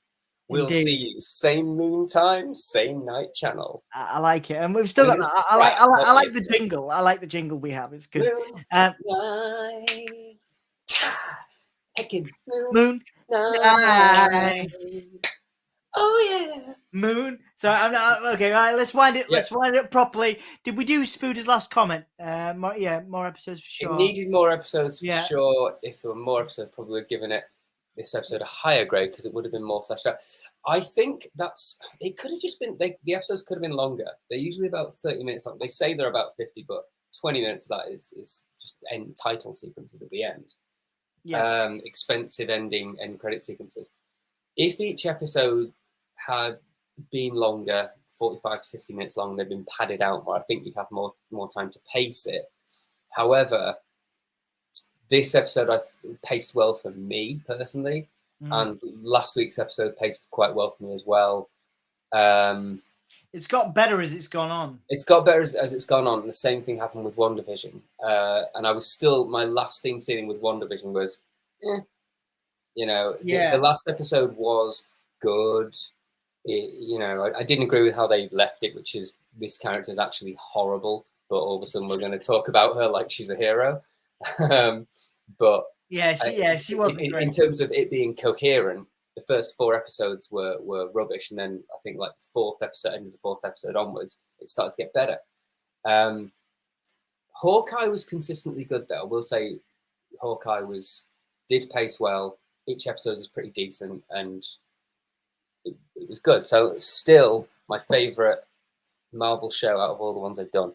Speaker 2: We'll see you same moon time, same night channel.
Speaker 1: I like it, and we've still got. I like the jingle. I like the jingle we have. It's good. Moon night.
Speaker 2: Oh yeah,
Speaker 1: moon. So I'm not okay. Right, let's wind it. Let's wind it up properly. Did we do Spooder's last comment? More episodes for sure.
Speaker 2: It needed more episodes for sure. If there were more episodes, probably would have given it this episode a higher grade because it would have been more fleshed out. I think it could have just been the episodes could have been longer. They're usually about 30 minutes long. They say they're about 50, but 20 minutes of that is just end title sequences at the end. Expensive ending and credit sequences. If each episode had been longer, 45 to 50 minutes long, they've been padded out more, I think you'd have more time to pace it. However, this episode I paced well for me personally, and last week's episode paced quite well for me as well.
Speaker 1: It's got better as it's gone on.
Speaker 2: It's got better as it's gone on. And the same thing happened with WandaVision. And I was still, my lasting feeling with WandaVision was, the last episode was good. I didn't agree with how they left it, which is this character is actually horrible, but all of a sudden we're going to talk about her like she's a hero. But
Speaker 1: she wasn't great.
Speaker 2: In terms of it being coherent, the first 4 episodes were rubbish, and then I think like the end of the fourth episode onwards, it started to get better. Hawkeye was consistently good though. I will say Hawkeye did pace well. Each episode was pretty decent, and it was good. So still my favorite Marvel show out of all the ones I've done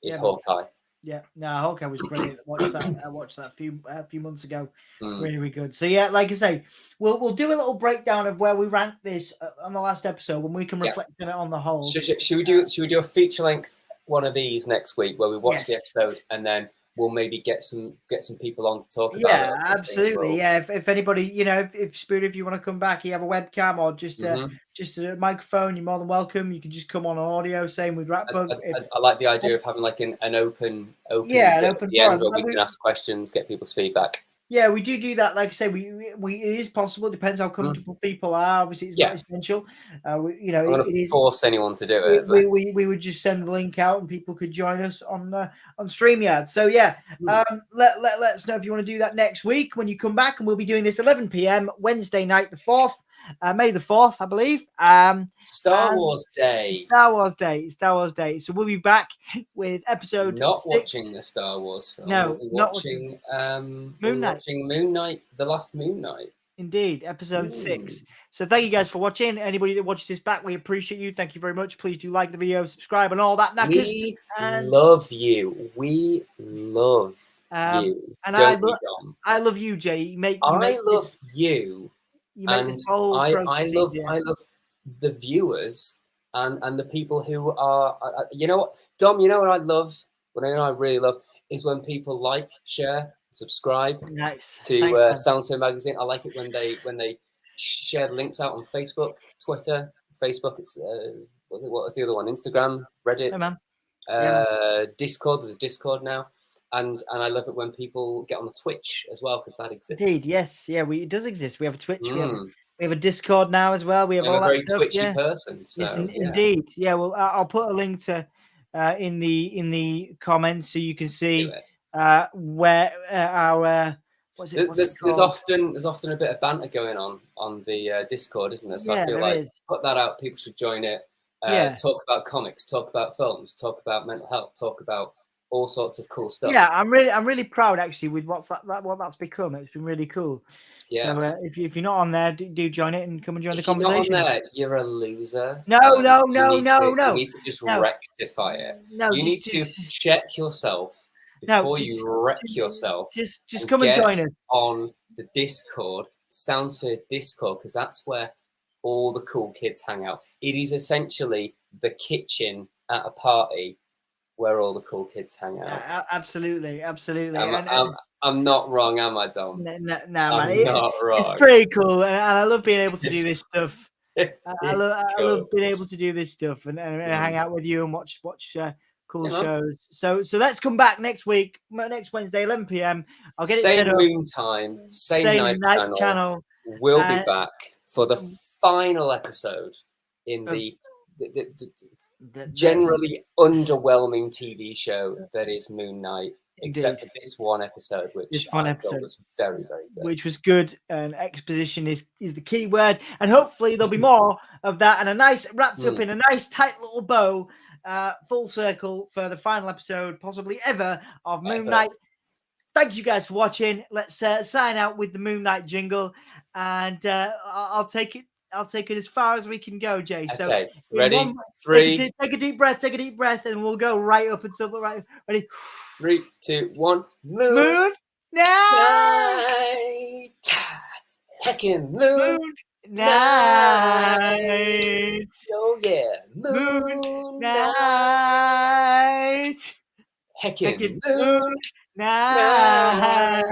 Speaker 2: is Hawkeye.
Speaker 1: Yeah, no, Hawkeye was brilliant. I watched that a few months ago. Really good. So yeah, like I say, we'll do a little breakdown of where we ranked this on the last episode when we can reflect on it on the whole.
Speaker 2: Should we do a feature length one of these next week where we watch the episode and then we'll maybe get some people on to talk about it?
Speaker 1: Yeah, absolutely. Yeah, if anybody, if Spirit, if you want to come back, you have a webcam or just a microphone, you're more than welcome. You can just come on audio. Same with Ratbug.
Speaker 2: I like the idea of having like an open
Speaker 1: an open
Speaker 2: forum where we can ask questions, get people's feedback.
Speaker 1: Yeah, we do that. Like I say, we it is possible. Depends how comfortable people are. Obviously, it's not essential. You know,
Speaker 2: I'm going
Speaker 1: it
Speaker 2: to
Speaker 1: is.
Speaker 2: force anyone to do it. But...
Speaker 1: We would just send the link out and people could join us on StreamYard. So yeah, let us know if you want to do that next week when you come back, and we'll be doing this 11 p.m. Wednesday night, the 4th, May the 4th, I believe.
Speaker 2: Star Wars Day.
Speaker 1: Star Wars Day. So we'll be back with episode
Speaker 2: Not
Speaker 1: 6.
Speaker 2: watching the Star Wars film.
Speaker 1: No,
Speaker 2: we'll be
Speaker 1: not
Speaker 2: watching
Speaker 1: Moon Knight.
Speaker 2: watching Moon Knight, the last Moon Knight.
Speaker 1: Indeed, episode 6. So thank you guys for watching. Anybody that watches this back, we appreciate you. Thank you very much. Please do like the video, subscribe, and all that.
Speaker 2: We love you. We love you.
Speaker 1: And
Speaker 2: I
Speaker 1: love you, Jay. You make
Speaker 2: you.
Speaker 1: You make this whole
Speaker 2: I
Speaker 1: process
Speaker 2: love the viewers and the people who are. You know what, Dom? You know what I love? What I really love is when people like, share, subscribe to Sound So Magazine. I like it when they share the links out on Facebook, Twitter, Facebook. It's what's the other one? Instagram, Reddit, Discord. There's a Discord now, and I love it when people get on the Twitch as well, because that exists.
Speaker 1: Indeed, yes, it does exist. We have a Twitch. We have a Discord now as well. We have
Speaker 2: I'm
Speaker 1: all
Speaker 2: a
Speaker 1: that
Speaker 2: very
Speaker 1: stuff.
Speaker 2: twitchy person. So,
Speaker 1: yes, indeed. Yeah, well, I'll put a link to in the comments so you can see where our
Speaker 2: there's often a bit of banter going on the Discord, isn't there? So I feel like put that out. People should join it. Talk about comics, talk about films, talk about mental health, talk about all sorts of cool stuff.
Speaker 1: Yeah, I'm really proud actually with what that's become. It's been really cool.
Speaker 2: Yeah.
Speaker 1: So if you're not on there, do join it and come and join the conversation.
Speaker 2: If you're not on there, you're a loser.
Speaker 1: No.
Speaker 2: You need to just rectify it.
Speaker 1: No,
Speaker 2: you need to check yourself before you wreck yourself.
Speaker 1: Just come and join us
Speaker 2: on the Discord, Soundsphere Discord, because that's where all the cool kids hang out. It is essentially the kitchen at a party where all the cool kids hang out.
Speaker 1: Absolutely.
Speaker 2: I'm not wrong, am I, Dom?
Speaker 1: No, man.
Speaker 2: Not wrong.
Speaker 1: It's pretty cool, and I love being able to do this stuff. I love being able to do this stuff and hang out with you and watch cool shows. So let's come back next week, next Wednesday, 11 p.m. I'll get it set up.
Speaker 2: Same moon time, same night channel. We'll be back for the final episode in the generally underwhelming TV show that is Moon Knight. Except for this one episode, which I thought was very, very good.
Speaker 1: Which was good, and exposition is the key word. And hopefully there'll be more of that, and a nice wrapped up in a nice tight little bow, full circle for the final episode, possibly ever, of Moon Knight. Thank you guys for watching. Let's sign out with the Moon Knight jingle, and I'll take it as far as we can go, Jay. So
Speaker 2: okay, ready? 3.
Speaker 1: Take a deep breath, and we'll go right up until the right. Ready?
Speaker 2: 3, 2, 1.
Speaker 1: Moon Night.
Speaker 2: Heckin' Moon
Speaker 1: Night.
Speaker 2: Oh yeah,
Speaker 1: Moon Night.
Speaker 2: Heckin' Moon
Speaker 1: Night.